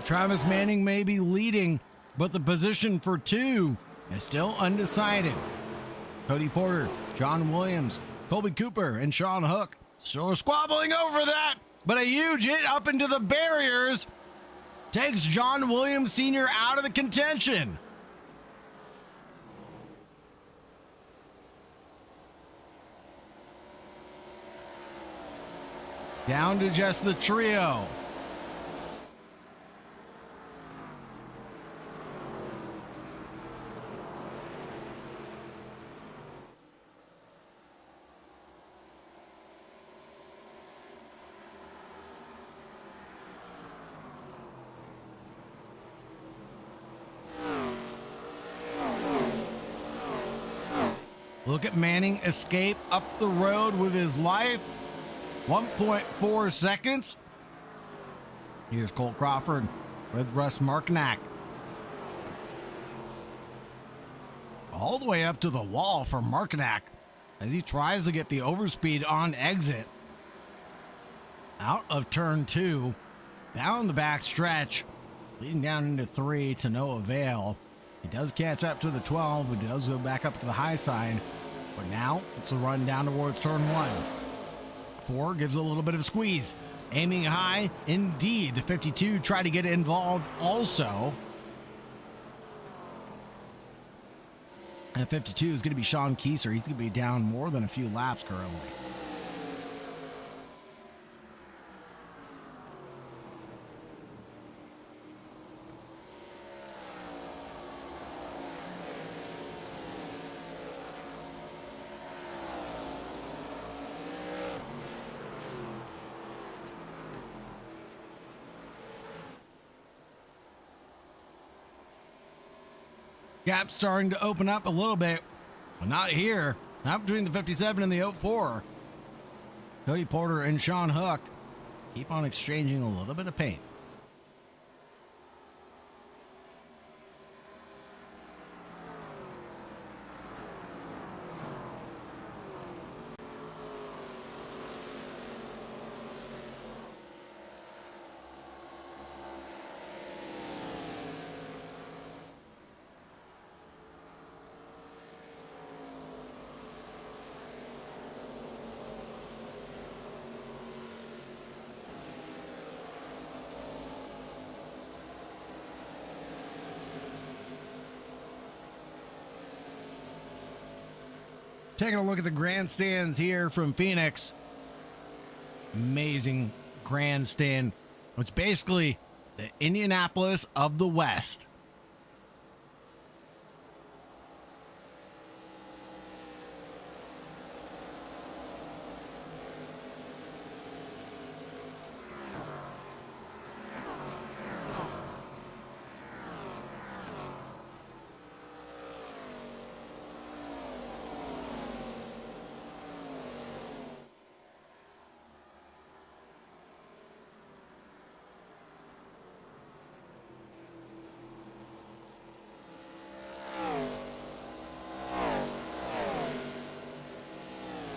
Travis Manning may be leading, but the position for 2 is still undecided. Cody Porter, John Williams, Colby Cooper, and Sean Hook still squabbling over that, but a huge hit up into the barriers takes John Williams Sr. out of the contention. Down to just the trio. Look at Manning escape up the road with his life. 1.4 seconds. Here's Cole Crawford with Russ Marknack. All the way up to the wall for Marknack as he tries to get the overspeed on exit. Out of turn 2. Down the back stretch. Leading down into 3 to no avail. He does catch up to the 12, who does go back up to the high side. But now it's a run down towards turn 1. 4 gives a little bit of a squeeze. Aiming high, indeed. The 52 try to get involved also. And 52 is going to be Sean Kieser. He's going to be down more than a few laps currently. Gap starting to open up a little bit, but not here. Not between the 57 and the 04. Cody Porter and Sean Hook keep on exchanging a little bit of paint. Taking a look at the grandstands here from Phoenix. Amazing grandstand. It's basically the Indianapolis of the West.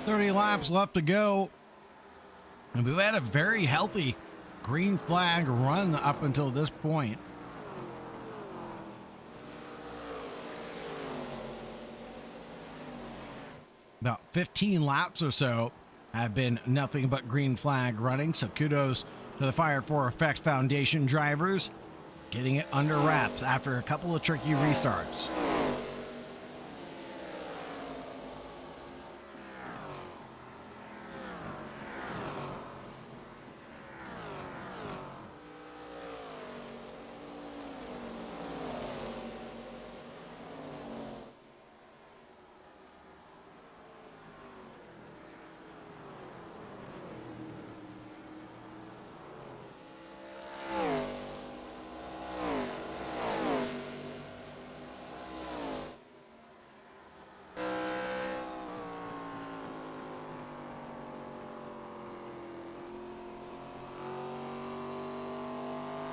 .30 laps left to go. And we've had a very healthy green flag run up until this point. About 15 laps or so have been nothing but green flag running. So kudos to the Fire for Effect Foundation drivers getting it under wraps after a couple of tricky restarts.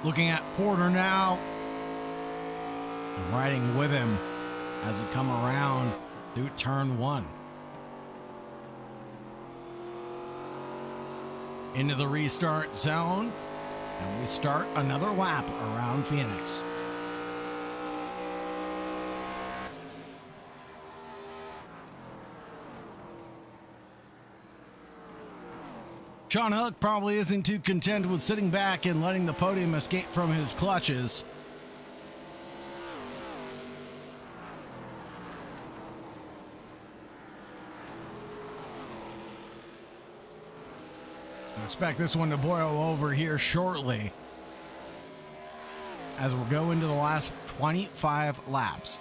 Looking at Porter now. And riding with him as we come around through turn 1. Into the restart zone. And we start another lap around Phoenix. Sean Hook probably isn't too content with sitting back and letting the podium escape from his clutches. I expect this one to boil over here shortly as we'll go into the last 25 laps.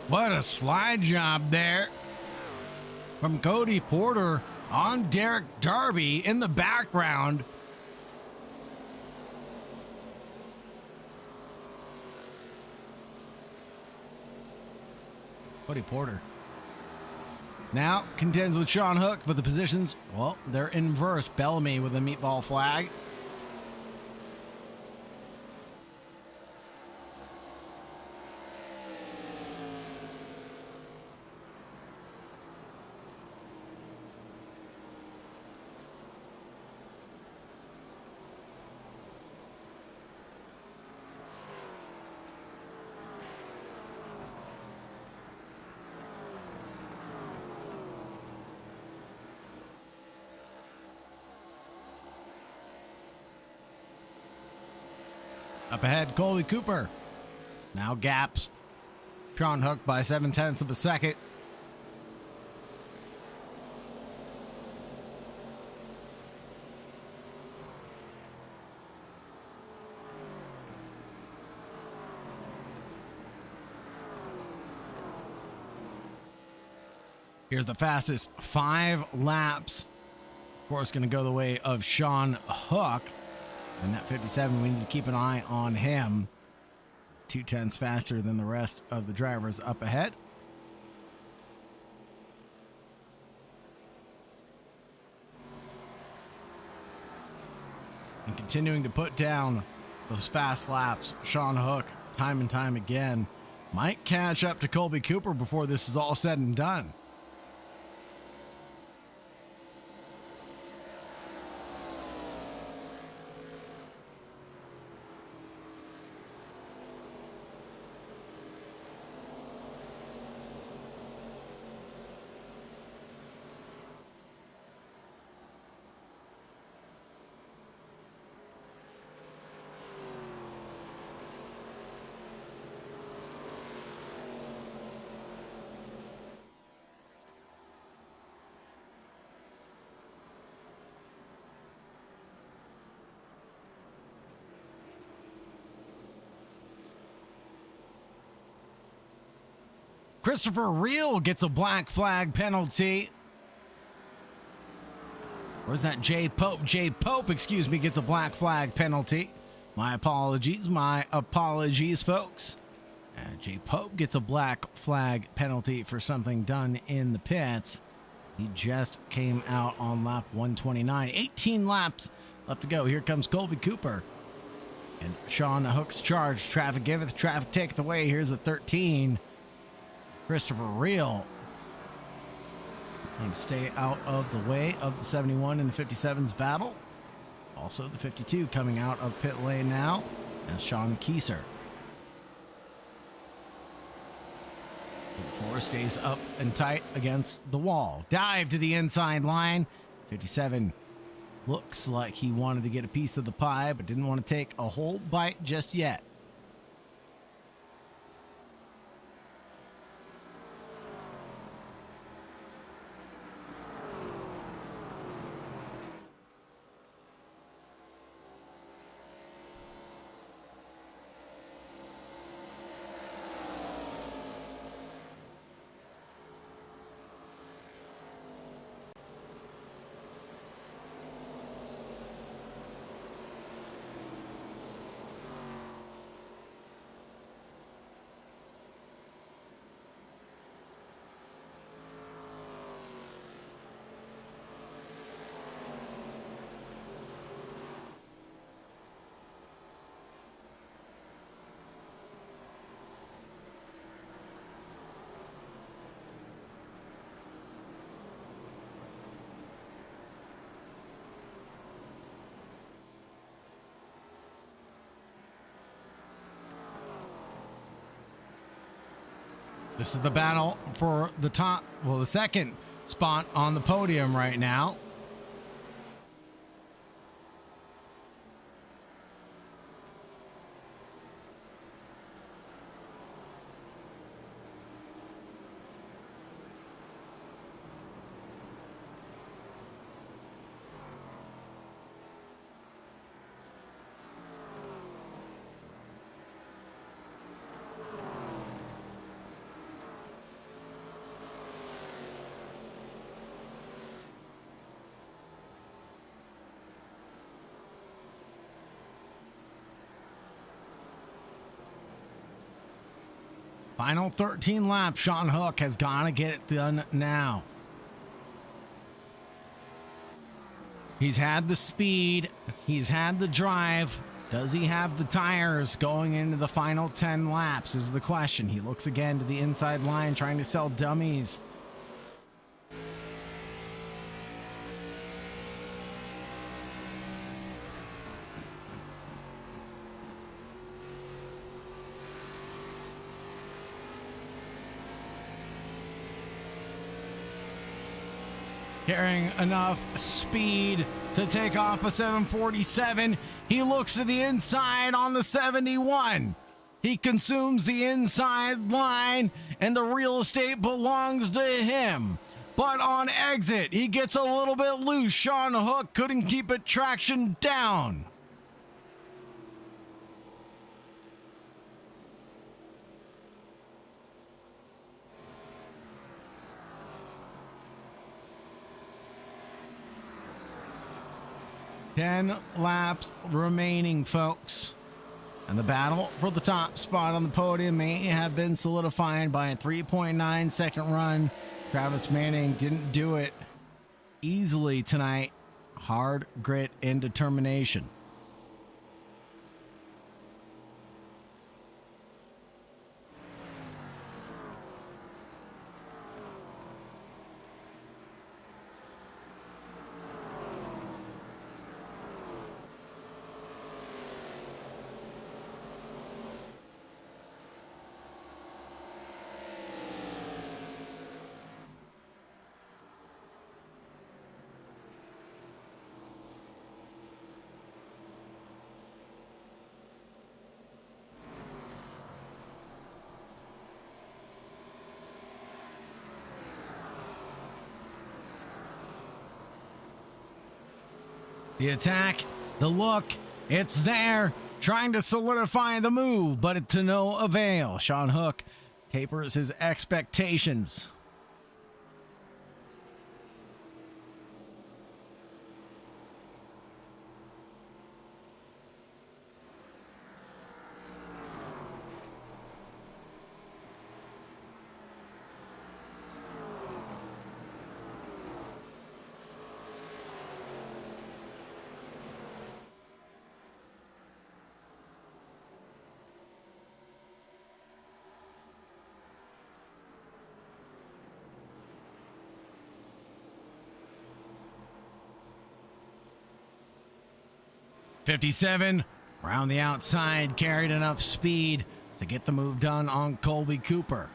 What a slide job there from Cody Porter on Derek Darby in the background. Cody Porter now contends with Sean Hook, but the positions, well, they're inverse. Bellamy with a meatball flag. Up ahead, Colby Cooper now gaps Sean Hook by 0.7 of a second. Here's the fastest 5 laps. Of course, going to go the way of Sean Hook. And that 57, we need to keep an eye on him. 0.2 faster than the rest of the drivers up ahead. And continuing to put down those fast laps, Sean Hook, time and time again, might catch up to Colby Cooper before this is all said and done. Christopher Reel gets a black flag penalty. Or is that Jay Pope? Jay Pope, excuse me, gets a black flag penalty. My apologies, folks. Jay Pope gets a black flag penalty for something done in the pits. He just came out on lap 129. 18 laps left to go. Here comes Colby Cooper. And Sean Hook's charge. Traffic giveth, traffic taketh away. Here's a 13. Christopher Reel trying to stay out of the way of the 71 and the 57's battle. Also the 52 coming out of pit lane now as Sean Kieser. 4 stays up and tight against the wall. Dive to the inside line. 57 looks like he wanted to get a piece of the pie but didn't want to take a whole bite just yet. This is the battle for the top, well, the second spot on the podium right now. Final 13 laps. Sean Hook has got to get it done now. He's had the speed. He's had the drive. Does he have the tires going into the final 10 laps is the question. He looks again to the inside line trying to sell dummies. Carrying enough speed to take off a 747. He looks to the inside on the 71. He consumes the inside line, and the real estate belongs to him. But on exit, he gets a little bit loose. Sean Hook couldn't keep it traction down. Ten laps remaining, folks. And the battle for the top spot on the podium may have been solidified by a 3.9 second run. Travis Manning didn't do it easily tonight. Hard grit and determination. The attack, the look, it's there, trying to solidify the move, but to no avail. Sean Hook tapers his expectations. .57 around the outside, carried enough speed to get the move done on Colby Cooper.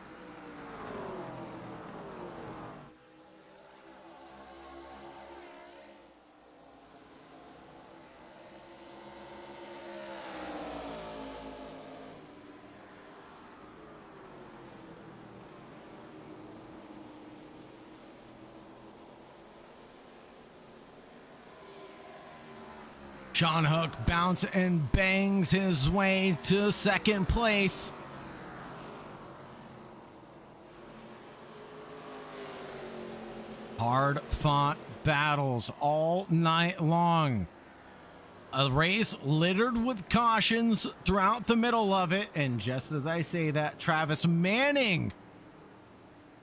Sean Hook bounces and bangs his way to second place. Hard-fought battles all night long. A race littered with cautions throughout the middle of it. And just as I say that, Travis Manning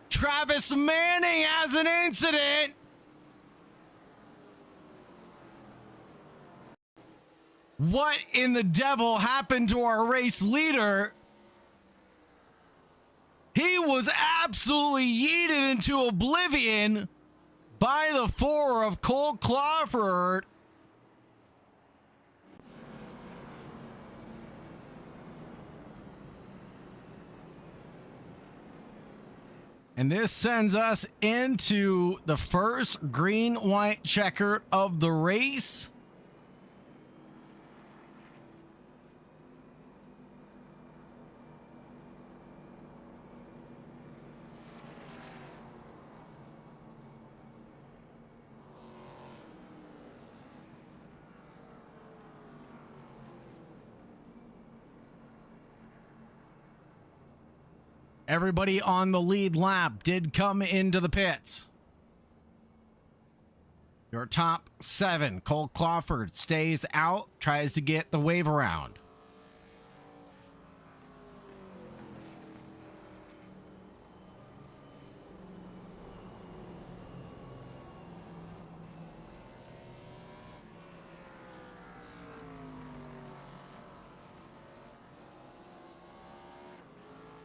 has an incident. What in the devil happened to our race leader? He was absolutely yeeted into oblivion by the 4 of Cole Crawford. And this sends us into the first green-white checker of the race. Everybody on the lead lap did come into the pits. Your top 7, Cole Crawford stays out, tries to get the wave around.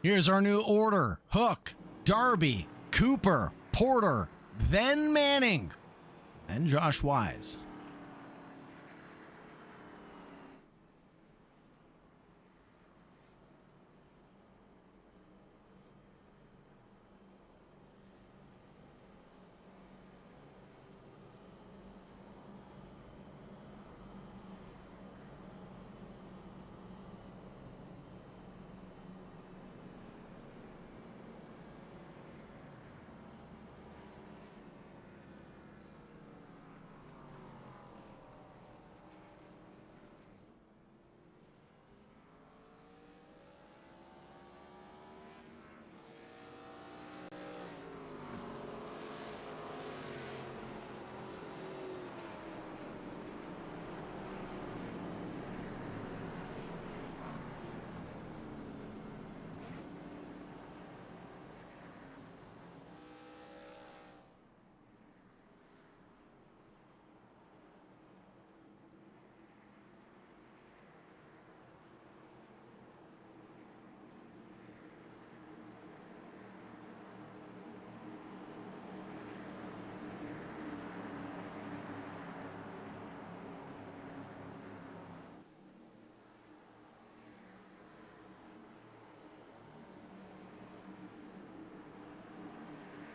Here's our new order. Hook, Darby, Cooper, Porter, then Manning, then Josh Wise.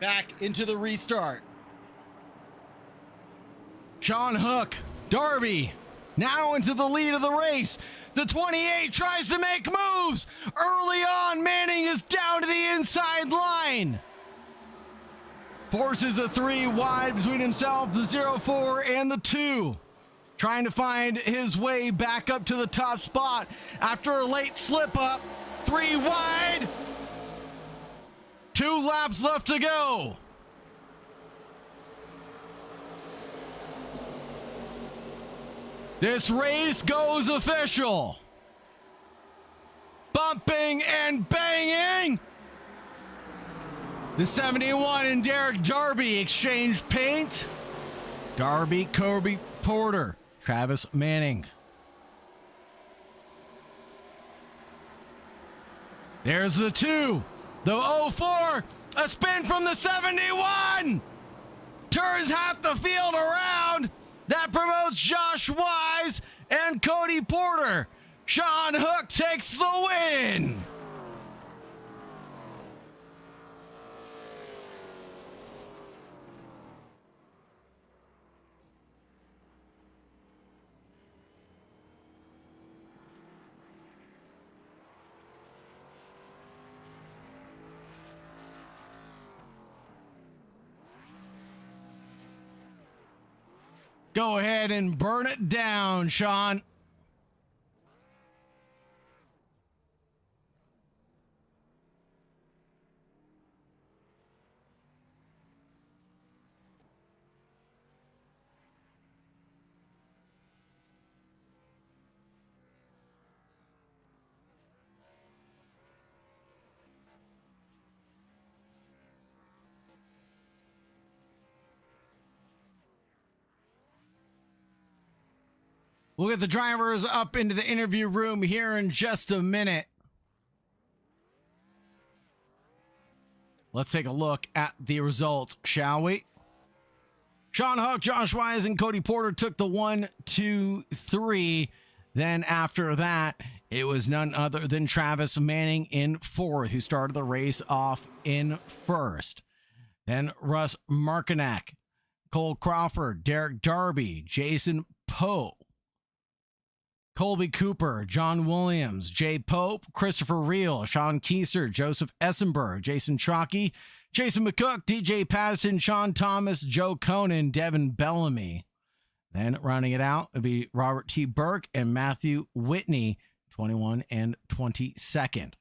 Back into the restart. Sean Hook, Darby, now into the lead of the race. The 28 tries to make moves. Early on, Manning is down to the inside line. Forces a 3 wide between himself, the 0-4, and the 2. Trying to find his way back up to the top spot after a late slip up. 3 wide. 2 laps left to go. This race goes official. Bumping and banging. The 71 and Derek Darby exchange paint. Darby, Kobe Porter, Travis Manning. There's the 2. The 04, a spin from the 71. Turns half the field around. That promotes Josh Wise and Cody Porter. Sean Hook takes the win. Go ahead and burn it down, Sean. We'll get the drivers up into the interview room here in just a minute. Let's take a look at the results, shall we? Sean Hook, Josh Wise, and Cody Porter took the 1, 2, 3. Then after that, it was none other than Travis Manning in fourth, who started the race off in first. Then Russ Markinek, Cole Crawford, Derek Darby, Jason Poe, Colby Cooper, John Williams, Jay Pope, Christopher Reel, Sean Keister, Joseph Essenberg, Jason Chalky, Jason McCook, DJ Patterson, Sean Thomas, Joe Conan, Devin Bellamy. Then rounding it out would be Robert T. Burke and Matthew Whitney, 21 and 22nd.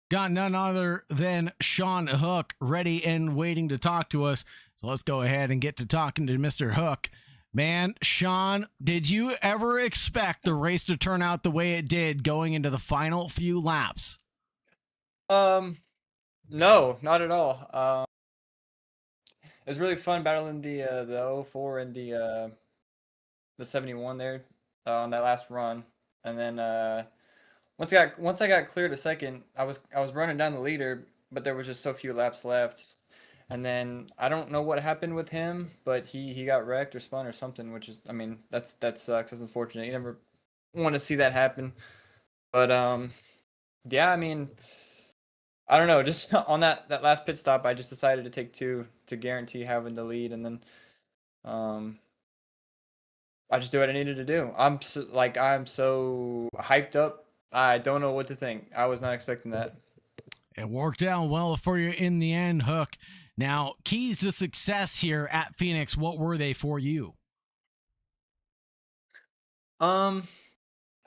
Got none other than Sean Hook ready and waiting to talk to us. So let's go ahead and get to talking to Mr. Hook. Man, Sean, did you ever expect the race to turn out the way it did going into the final few laps? No, not at all. It was really fun battling the 04 and the 71 there on that last run, and then once I got clear to second, I was running down the leader, but there was just so few laps left, and then I don't know what happened with him, but he got wrecked or spun or something, which is, I mean, that sucks. That's unfortunate. You never want to see that happen, but yeah, I mean, I don't know. Just on that last pit stop, I just decided to take two to guarantee having the lead, and then I just did what I needed to do. I'm so hyped up. I don't know what to think. I was not expecting that. It worked out well for you in the end, Hook. Now, keys to success here at Phoenix, what were they for you? I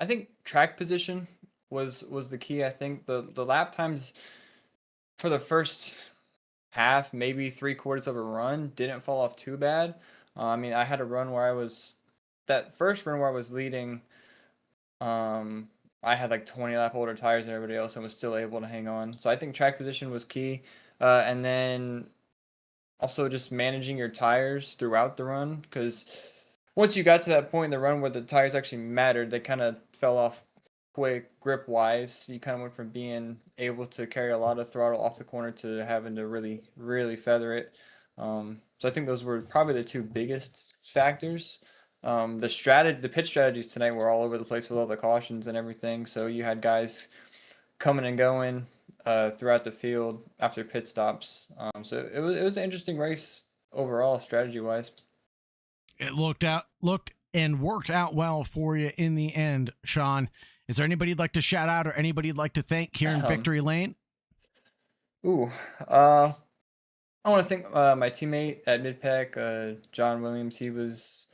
think track position was the key. I think the lap times for the first half, maybe 3/4 of a run, didn't fall off too bad. I mean, I had a run where that first run where I was leading, I had like 20 lap older tires than everybody else and was still able to hang on. So I think track position was key. And then also just managing your tires throughout the run, because once you got to that point in the run where the tires actually mattered, they kind of fell off quick grip wise. You kind of went from being able to carry a lot of throttle off the corner to having to really feather it. So I think those were probably the two biggest factors. The pit strategies tonight were all over the place with all the cautions and everything. So you had guys coming and going throughout the field after pit stops. So it was an interesting race overall, strategy wise. It looked and worked out well for you in the end, Sean. Is there anybody you'd like to shout out or anybody you'd like to thank here in Victory Lane? I want to thank my teammate at Midpack, John Williams. He was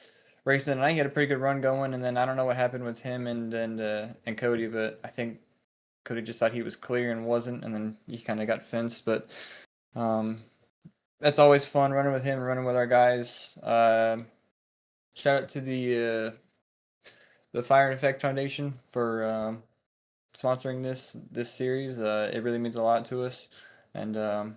racing tonight. He had a pretty good run going, and then I don't know what happened with him and Cody, but I think Cody just thought he was clear and wasn't, and then he kind of got fenced. But that's always fun running with him, running with our guys. Shout out to the Fire and Effect Foundation for sponsoring this series. It really means a lot to us, and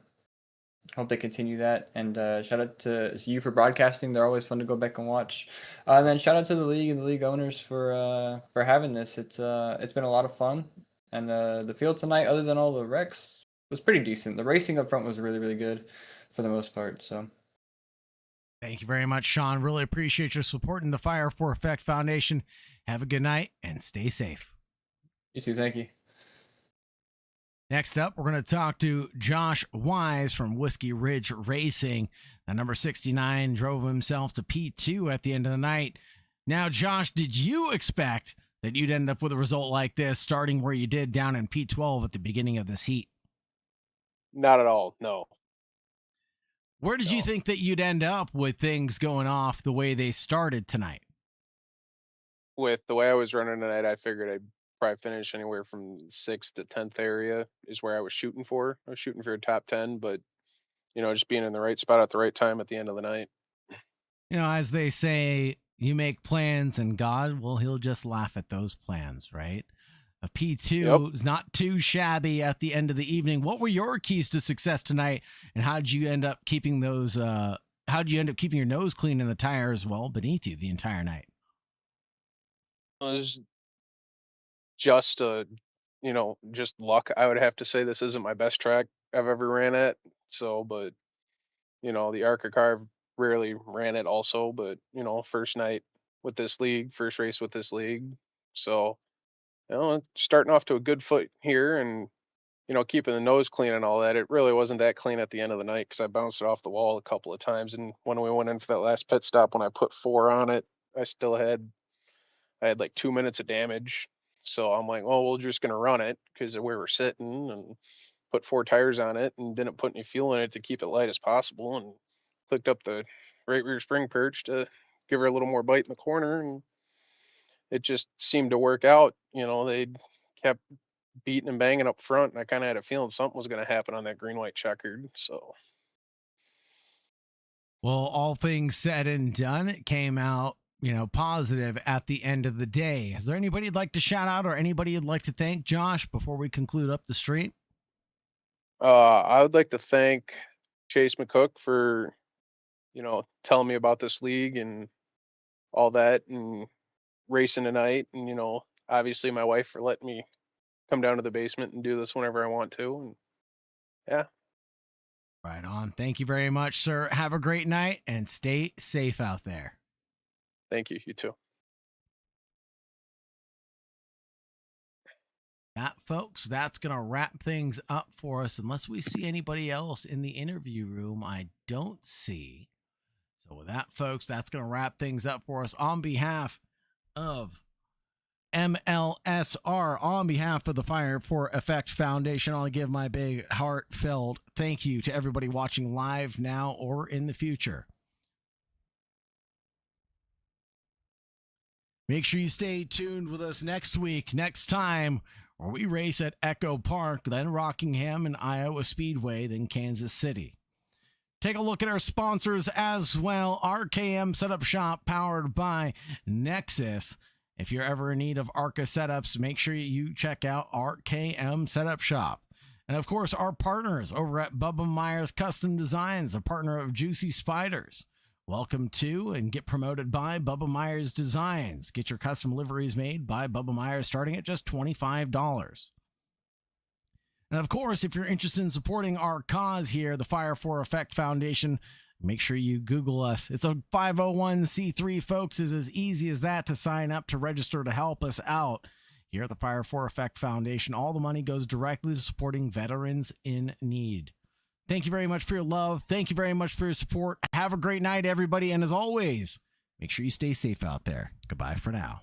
hope they continue that. And shout out to you for broadcasting. They're always fun to go back and watch. And then shout out to the league and the league owners for having this. It's been a lot of fun. And the field tonight, other than all the wrecks, was pretty decent. The racing up front was really good for the most part. So thank you very much, Sean. Really appreciate your support in the Fire for Effect Foundation. Have a good night and stay safe. You too. Thank you. Next up, we're going to talk to Josh Wise from Whiskey Ridge Racing. Now, number 69 drove himself to P2 at the end of the night. Now, Josh, did you expect that you'd end up with a result like this, starting where you did down in P12 at the beginning of this heat? Not at all, no. Where did you think that you'd end up with things going off the way they started tonight? With the way I was running tonight, I figured I'd probably finish anywhere from 6th to 10th area is where I was shooting for. I was shooting for a top 10, but, just being in the right spot at the right time at the end of the night. As they say, you make plans and God, well, he'll just laugh at those plans, right? A P2 is not too shabby at the end of the evening. What were your keys to success tonight, and how did you end up keeping those? How did you end up keeping your nose clean and the tires beneath you the entire night? It was just just luck. I would have to say this isn't my best track. I've ever ran at. So, but the Arca car I've rarely ran it also, but first night with this league, first race with this league. So, starting off to a good foot here and keeping the nose clean and all that. It really wasn't that clean at the end of the night because I bounced it off the wall a couple of times. And when we went in for that last pit stop, when I put 4 on it, I had like 2 minutes of damage. So I'm like, well, we're just gonna run it because of where we're sitting, and put 4 tires on it and didn't put any fuel in it to keep it light as possible, and clicked up the right rear spring perch to give her a little more bite in the corner, and it just seemed to work out. They kept beating and banging up front, and I kind of had a feeling something was going to happen on that green white checkered. So Well, all things said and done, it came out, positive at the end of the day. Is there anybody you'd like to shout out or anybody you'd like to thank, Josh, before we conclude up the stream? I would like to thank Chase McCook for telling me about this league and all that, and racing tonight, and obviously my wife for letting me come down to the basement and do this whenever I want to. And yeah, Right on. Thank you very much, sir. Have a great night and stay safe out there. thank you. You too. That, folks, that's going to wrap things up for us. Unless we see anybody else in the interview room, I don't see. So with that, folks, that's going to wrap things up for us. On behalf of MLSR, on behalf of the Fire for Effect Foundation, I'll give my big heartfelt thank you to everybody watching live now or in the future. Make sure you stay tuned with us next week, next time, where we race at Echo Park, then Rockingham and Iowa Speedway, then Kansas City. Take a look at our sponsors as well. RKM Setup Shop, powered by Nexus. If you're ever in need of Arca setups, make sure you check out RKM Setup Shop. And of course, our partners over at Bubba Myers Custom Designs, a partner of Juicy Spiders. Welcome to and get promoted by Bubba Myers Designs. Get your custom liveries made by Bubba Myers starting at just $25. And of course, if you're interested in supporting our cause here, the Fire for Effect Foundation, make sure you Google us. It's a 501c3, folks. It's as easy as that to sign up, to register, to help us out here at the Fire for Effect Foundation. All the money goes directly to supporting veterans in need. Thank you very much for your love. Thank you very much for your support. Have a great night, everybody. And as always, make sure you stay safe out there. Goodbye for now.